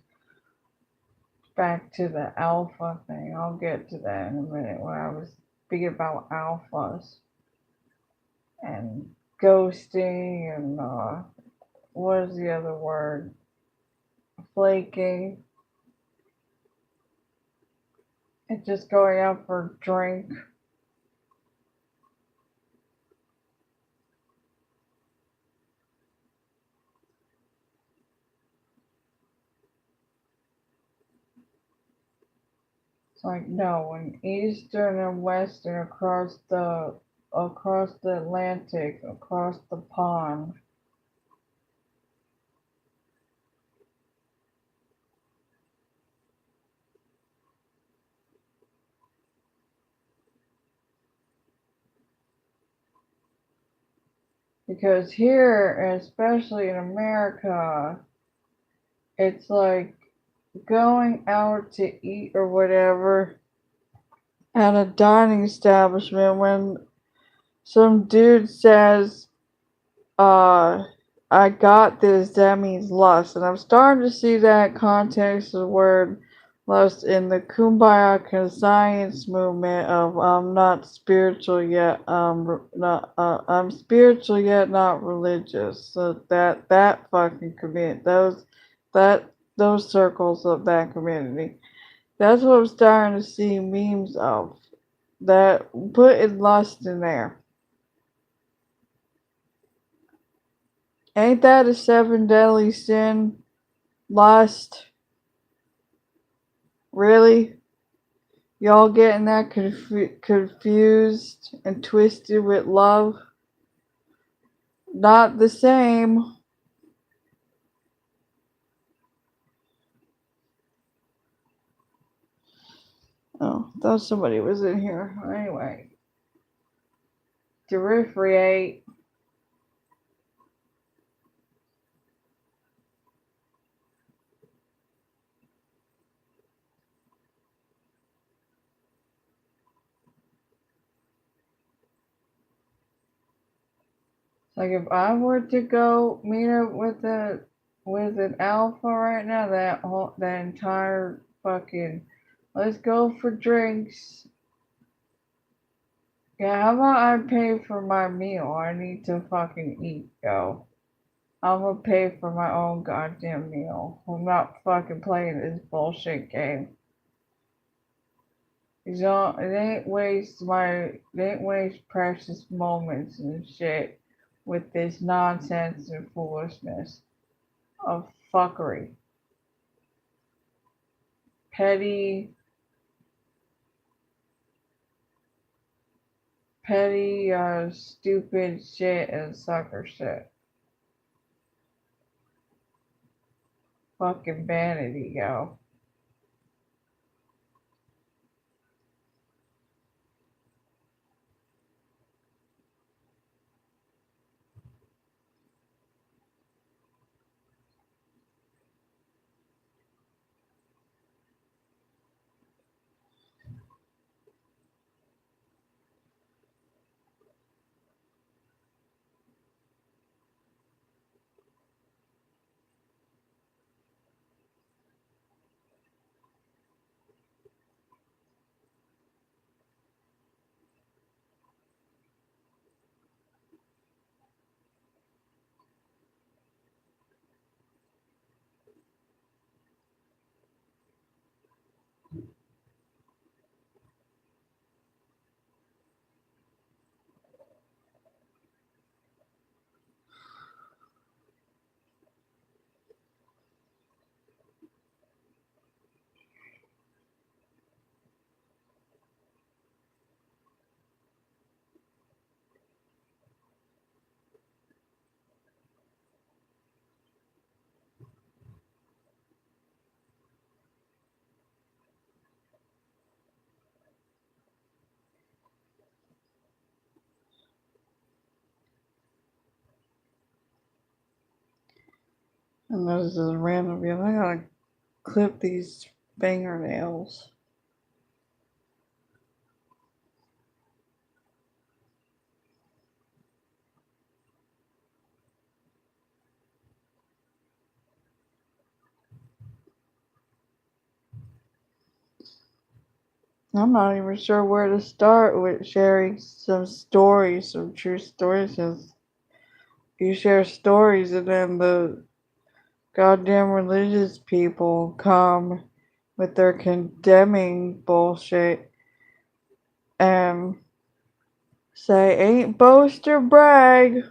back to the alpha thing. I'll get to that in a minute when I was speaking about alphas and ghosting and what is the other word? Flaking. And just going out for a drink. It's like, no, when Eastern and Western across the across the Atlantic, across the pond. Because here, especially in America, it's like going out to eat or whatever at a dining establishment when some dude says, I got this, that means lust. And I'm starting to see that context of the word lust in the Kumbaya science movement of I'm not spiritual yet, I'm spiritual yet not religious. So that fucking commit those circles of that community. That's what I'm starting to see memes of. That putting lust in there. Ain't that a seven deadly sin? Lust? Really? Y'all getting that confused and twisted with love? Not the same. Oh, thought somebody was in here. Anyway. Terrifiate. Like if I were to go meet up with an alpha right now, that entire fucking let's go for drinks. Yeah, how about I pay for my meal? I need to fucking eat, yo. I'm gonna pay for my own goddamn meal. I'm not fucking playing this bullshit game. It ain't waste precious moments and shit with this nonsense and foolishness of fuckery. Petty, stupid shit and sucker shit. Fucking vanity, yo. And this is random. I gotta clip these fingernails. I'm not even sure where to start with sharing some stories, some true stories. Cause you share stories and then the goddamn religious people come with their condemning bullshit and say, ain't boast or brag.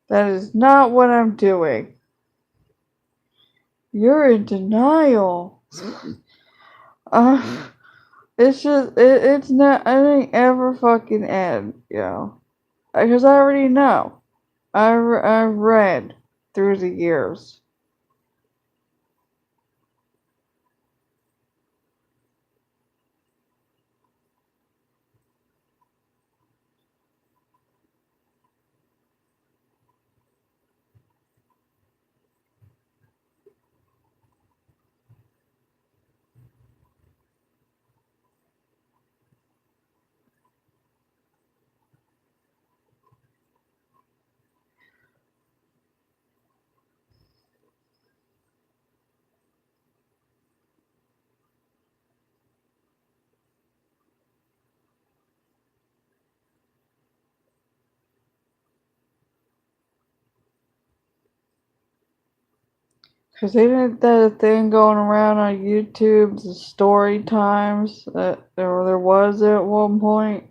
That is not what I'm doing. You're in denial. Uh, It's just it's not. It ain't ever fucking end, you know. Because I already know. I've read through the years. Because isn't that a thing going around on YouTube, the story times that there was at one point?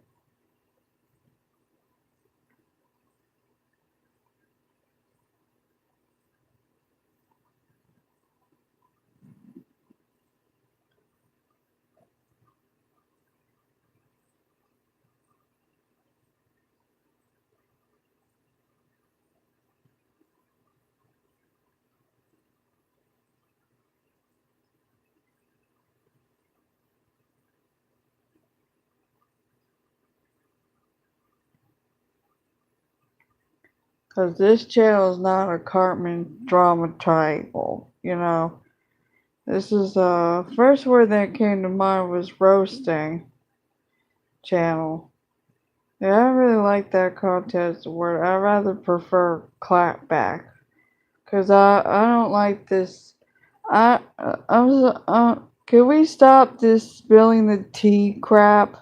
Because this channel is not a Cartman drama triangle, you know. This is first word that came to mind was roasting channel. Yeah, I really like that contest word. I rather prefer clapback. Cause I don't like this. Can we stop this spilling the tea crap?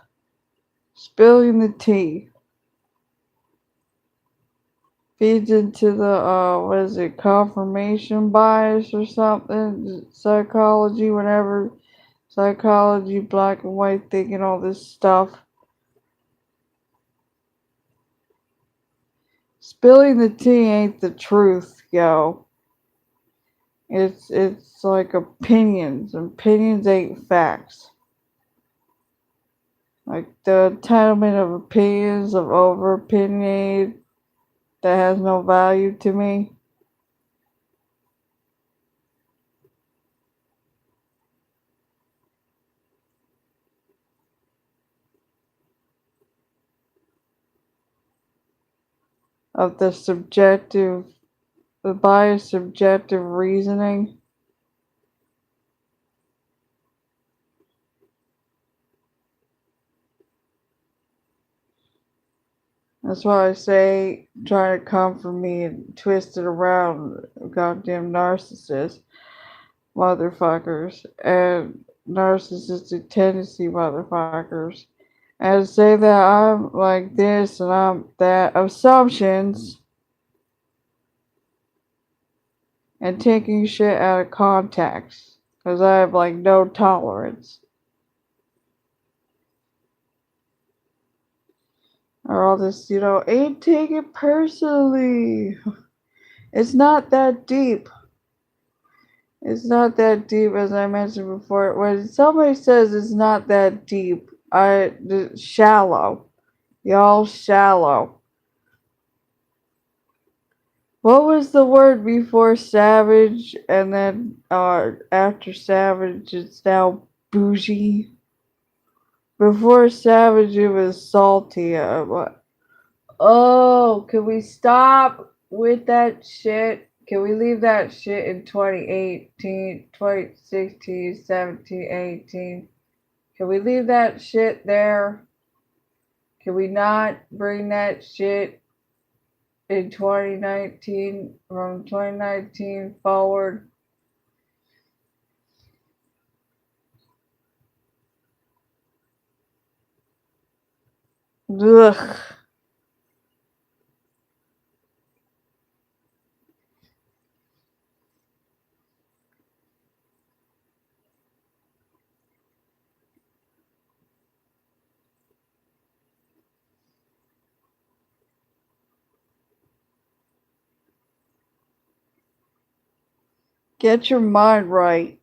Spilling the tea feeds into the what is it, confirmation bias or something? Psychology, whatever. Psychology, black and white thinking, all this stuff. Spilling the tea ain't the truth, yo. It's like opinions. Opinions ain't facts. Like the entitlement of opinions of over opinionated that has no value to me. Of the biased subjective reasoning. That's why I say try to come for me and twist it around, goddamn narcissist motherfuckers and narcissistic tendency motherfuckers. And say that I'm like this and I'm that assumptions and taking shit out of context. Because I have like no tolerance. Or all this, ain't take it personally. It's not that deep. It's not that deep, as I mentioned before. When somebody says it's not that deep, shallow. Y'all shallow. What was the word before savage, and then after savage, it's now bougie? Before savage, it was salty. Oh, can we stop with that shit? Can we leave that shit in 2018, 2016, 17, 18? Can we leave that shit there? Can we not bring that shit in 2019, from 2019 forward? Ugh. Get your mind right.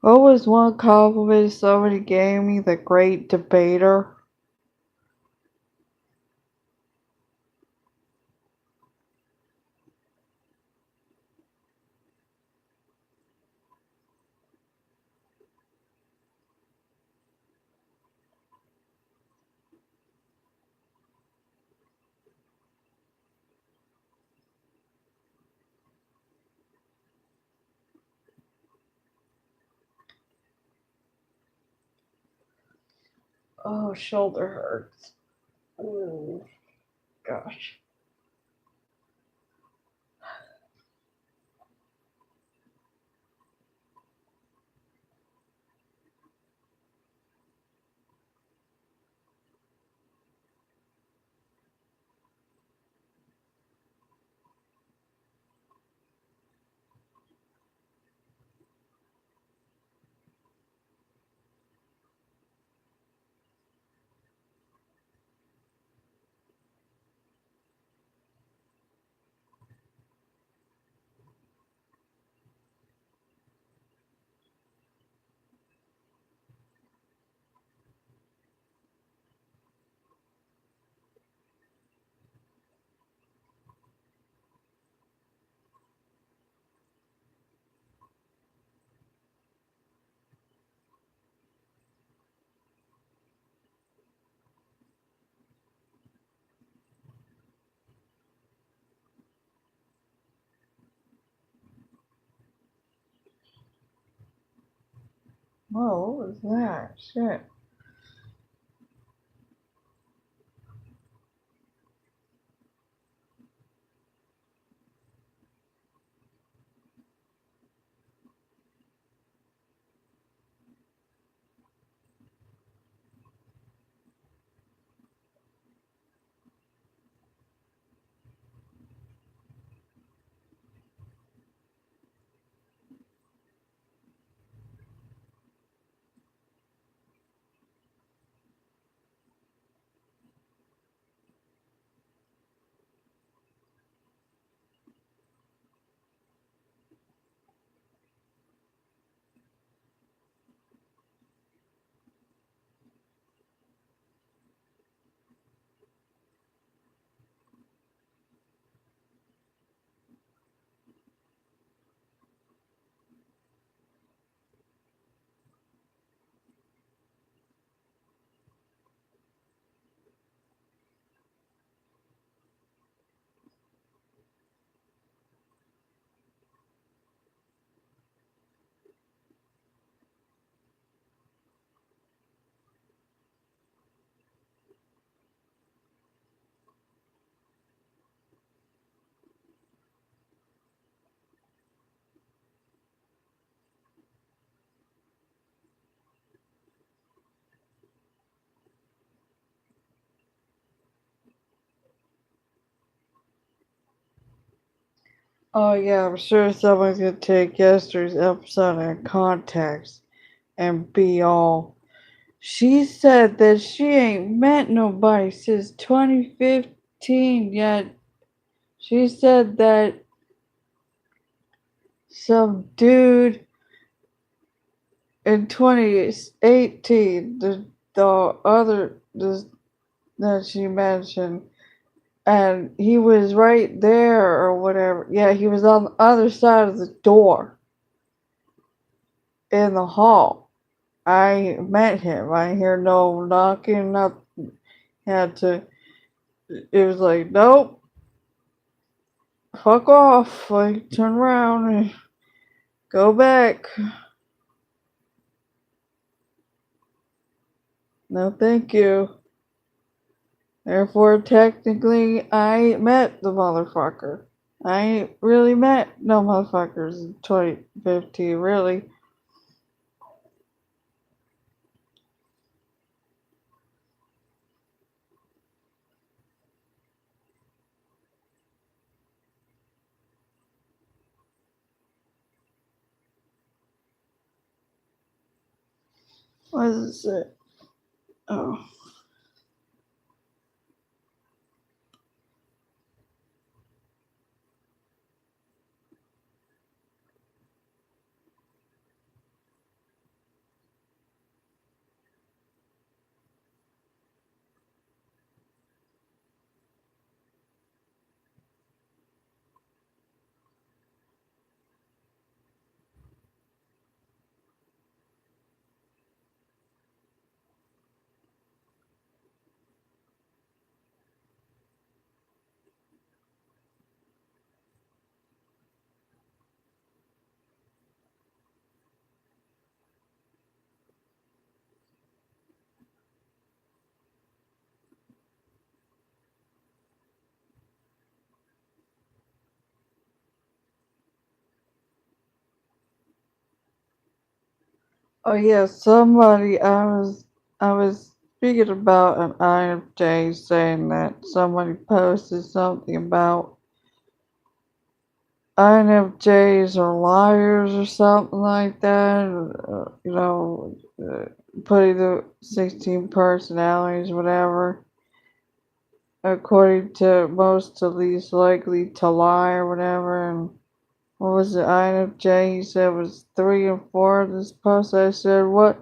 What was one compliment somebody gave me? The great debater. Oh, shoulder hurts. Oh, gosh. Whoa, what was that? Shit. Oh, yeah, I'm sure someone's gonna take yesterday's episode in context and be all. She said that she ain't met nobody since 2015 yet. She said that some dude in 2018, the other that she mentioned, and he was right there or whatever. Yeah, he was on the other side of the door in the hall. I met him. I hear no knocking, nothing. Had to. It was like, nope, fuck off. Like, turn around and go back. No, thank you. Therefore, technically, I met the motherfucker. I ain't really met no motherfuckers in 2015, really. What does it say? Oh. Oh yeah, somebody I was speaking about an INFJ saying that somebody posted something about INFJs are liars or something like that. Putting the 16 personalities, whatever, according to most to least likely to lie or whatever. And what was it? INFJ? He said was 3 and 4. This post. I said, what?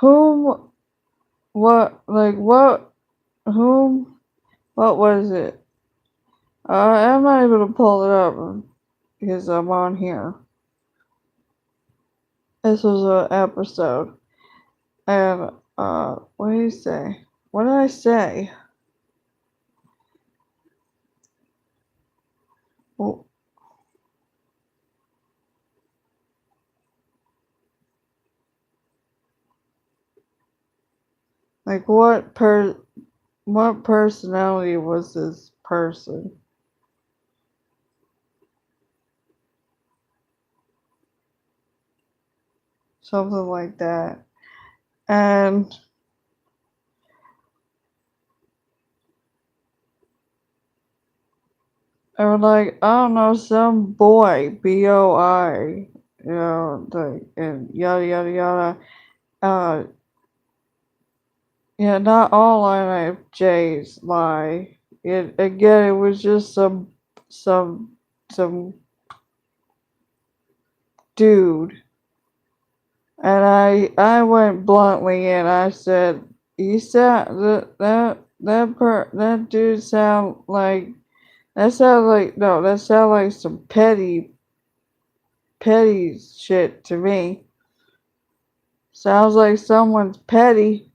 Whom? What? Like what? Whom? What was it? I'm not able to pull it up because I'm on here. This was an episode. And, what did he say? What did I say? Well, like, what personality was this person? Something like that. And, or like, I don't know, some boy, BOI, like, and yada, yada, yada. Uh, Yeah, not all INFJs lie. It was just some some dude, and I went bluntly and I said, "You sound that dude sound like that sound like some petty shit to me. Sounds like someone's petty."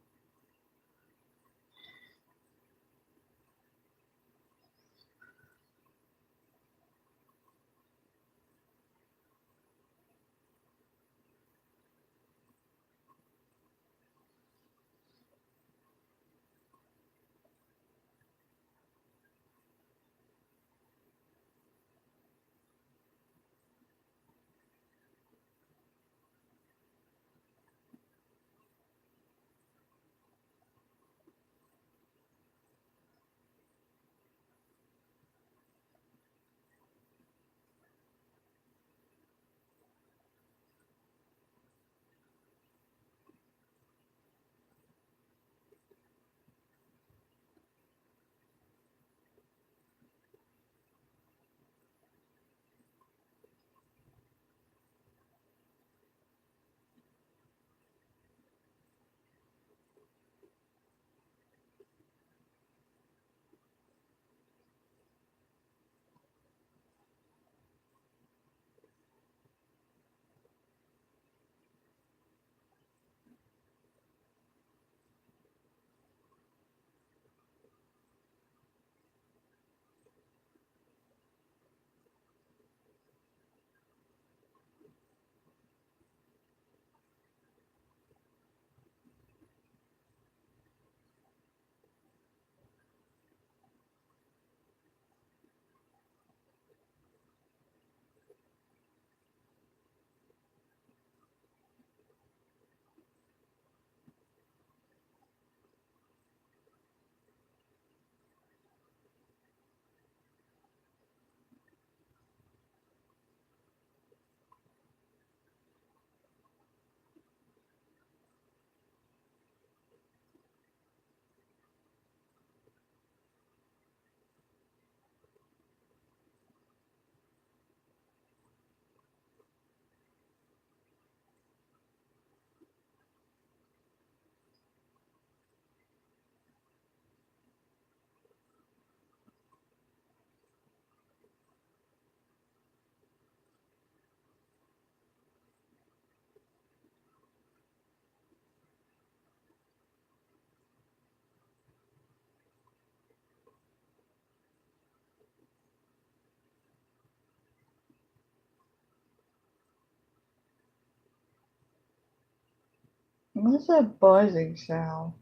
What's that buzzing sound?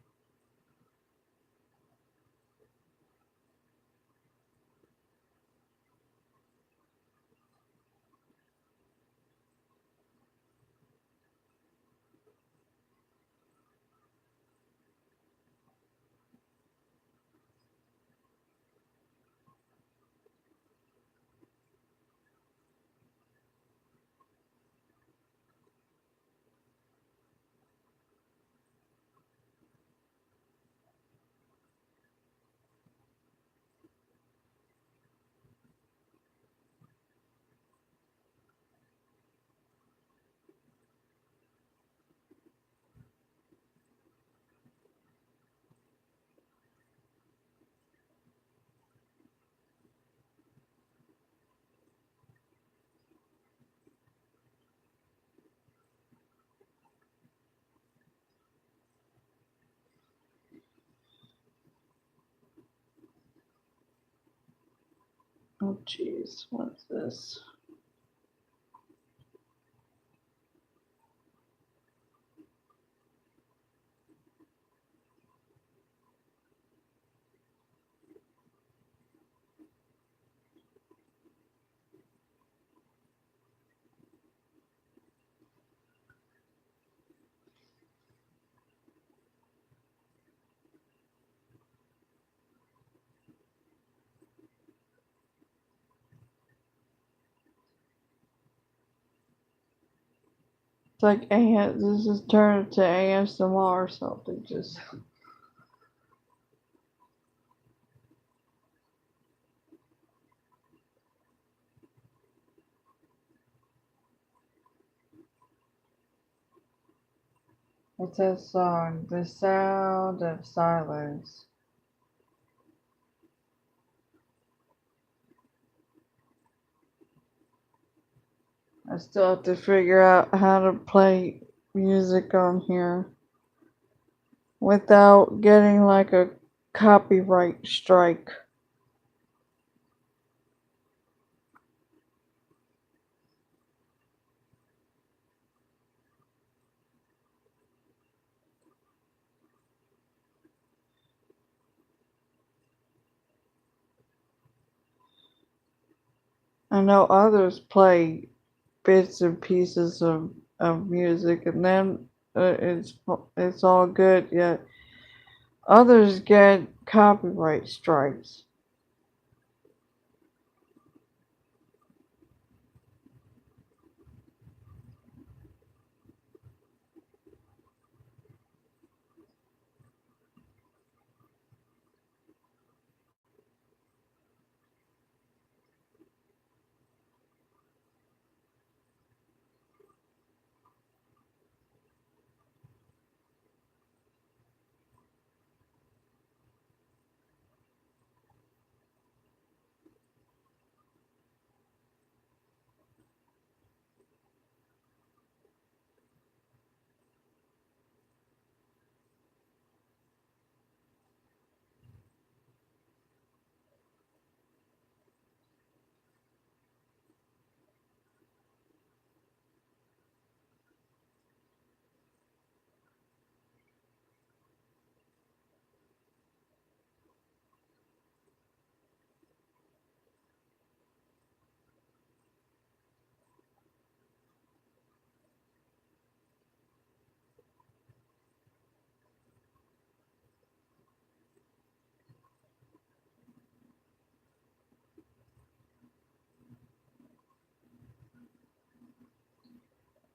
Oh jeez, what's this? It's like this is turned to ASMR or something. Just what's that song? The Sound of Silence. I still have to figure out how to play music on here without getting like a copyright strike. I know others play bits and pieces of music, and then it's all good. Yet others get copyright strikes.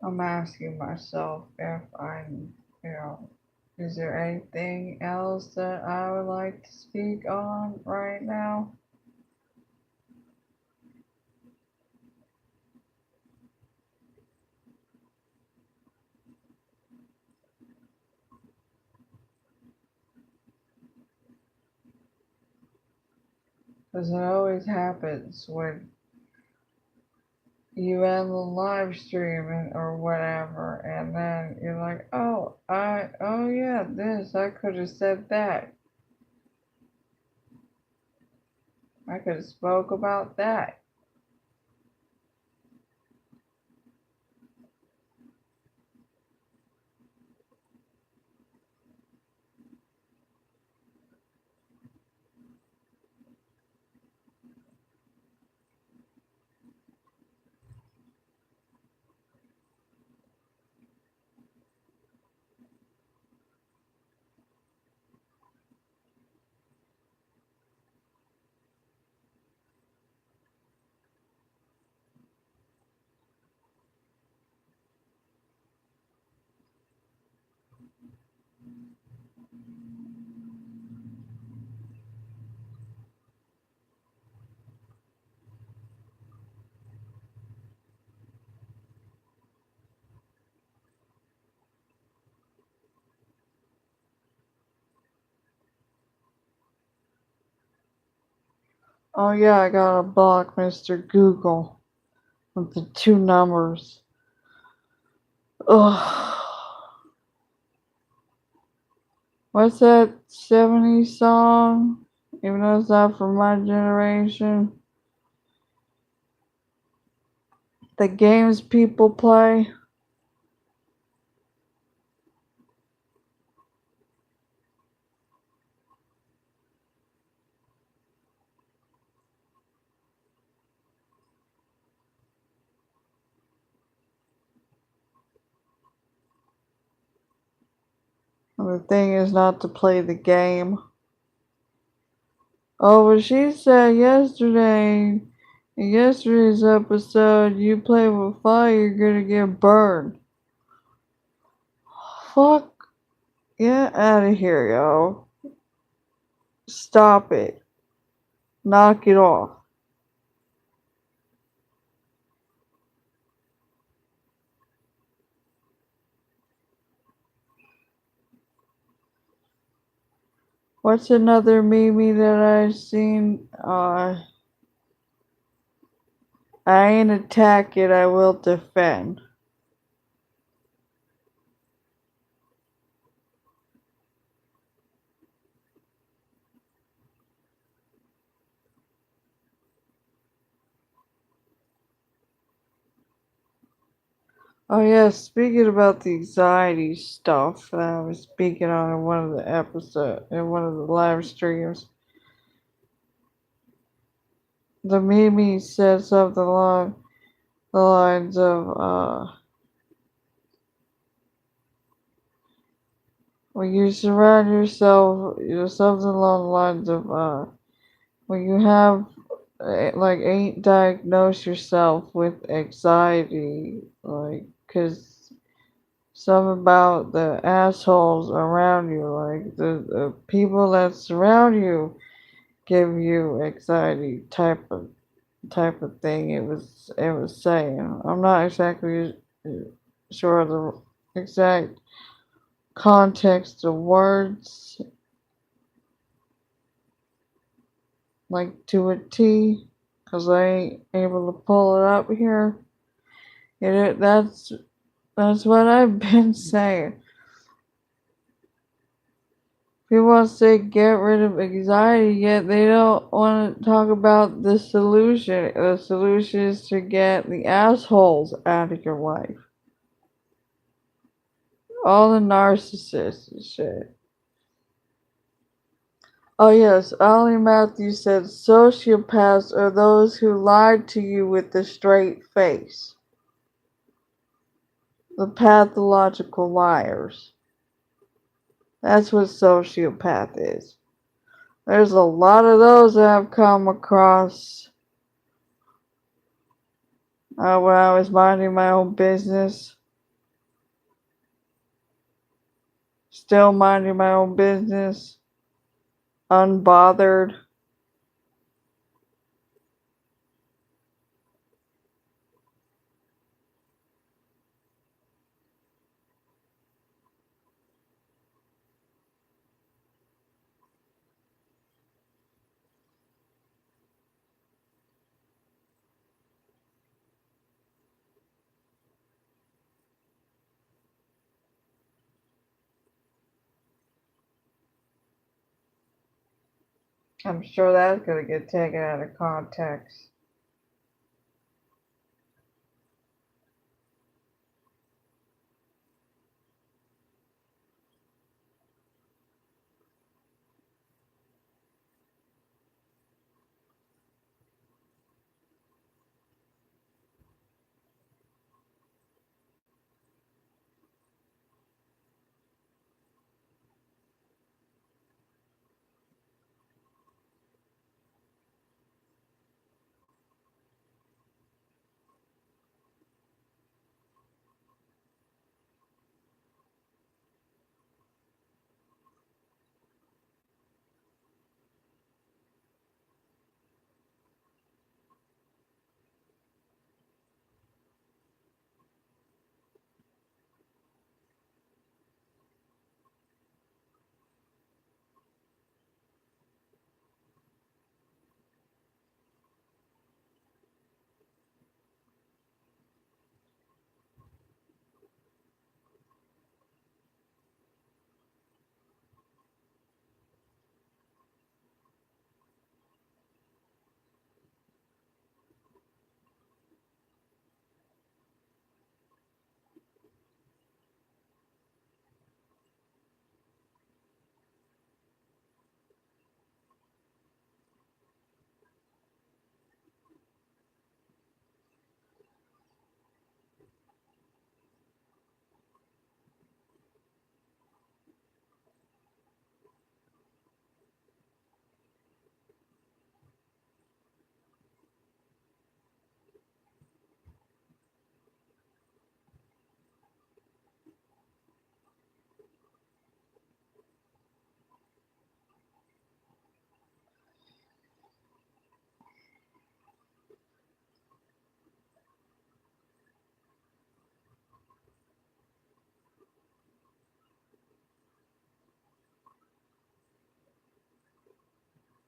I'm asking myself if you know, is there anything else that I would like to speak on right now? Because it always happens when you end the live stream or whatever, and then you're like, oh yeah, this, I could have said that. I could have spoke about that. Oh yeah, I gotta block Mr. Google with the two numbers. Ugh. What's that 70s song? Even though it's not from my generation. The games people play. The thing is not to play the game. Oh, but she said yesterday, in yesterday's episode, you play with fire, you're gonna get burned. Fuck. Get out of here, yo. Stop it. Knock it off. What's another meme that I've seen? I ain't attack it, I will defend. Oh yeah, speaking about the anxiety stuff that I was speaking on in one of the episodes, in one of the live streams, the meme said something along the lines of, when you surround yourself, something along the lines of, when you have, like, ain't diagnosed yourself with anxiety, like, 'cause something about the assholes around you, like, the people that surround you give you anxiety type of thing. It was saying. I'm not exactly sure of the exact context of words, like to a T, because I ain't able to pull it up here. That's what I've been saying. People want to say get rid of anxiety, yet they don't want to talk about the solution. The solution is to get the assholes out of your life. All the narcissists and shit. Oh yes, Ollie Matthews said sociopaths are those who lied to you with a straight face. The pathological liars. That's what sociopath is. There's a lot of those that I've come across when I was minding my own business. Still minding my own business. Unbothered. I'm sure that's going to get taken out of context.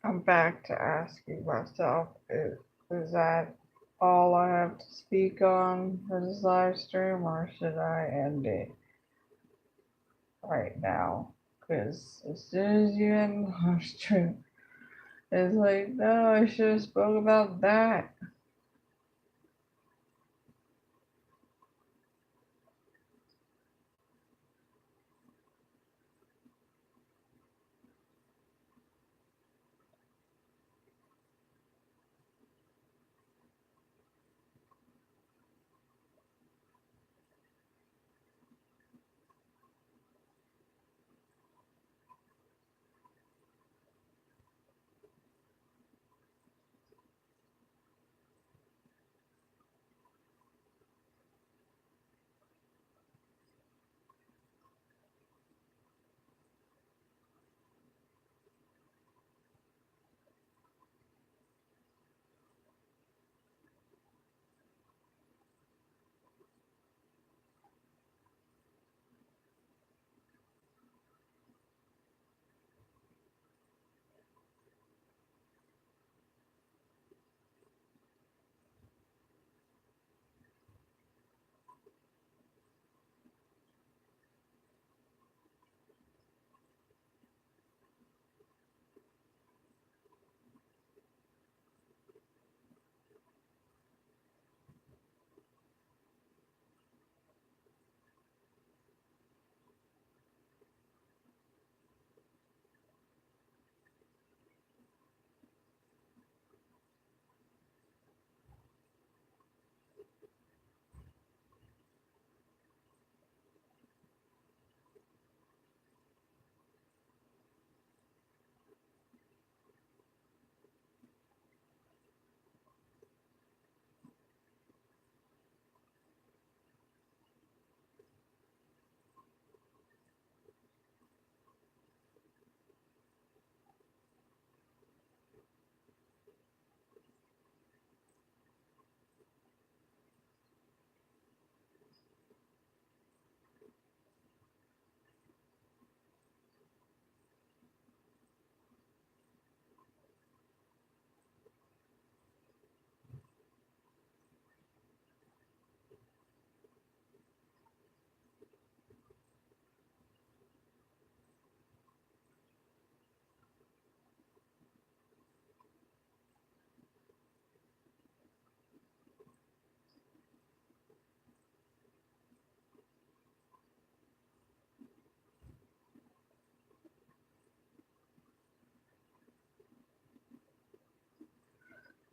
I'm back to asking myself, is that all I have to speak on for this live stream, or should I end it right now? Because as soon as you end the live stream, it's like, no, I should have spoke about that.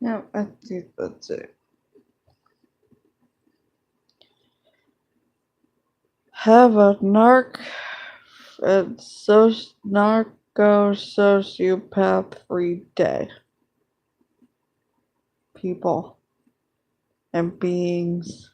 Yeah, I think that's it. Have a narco sociopath free day, people and beings.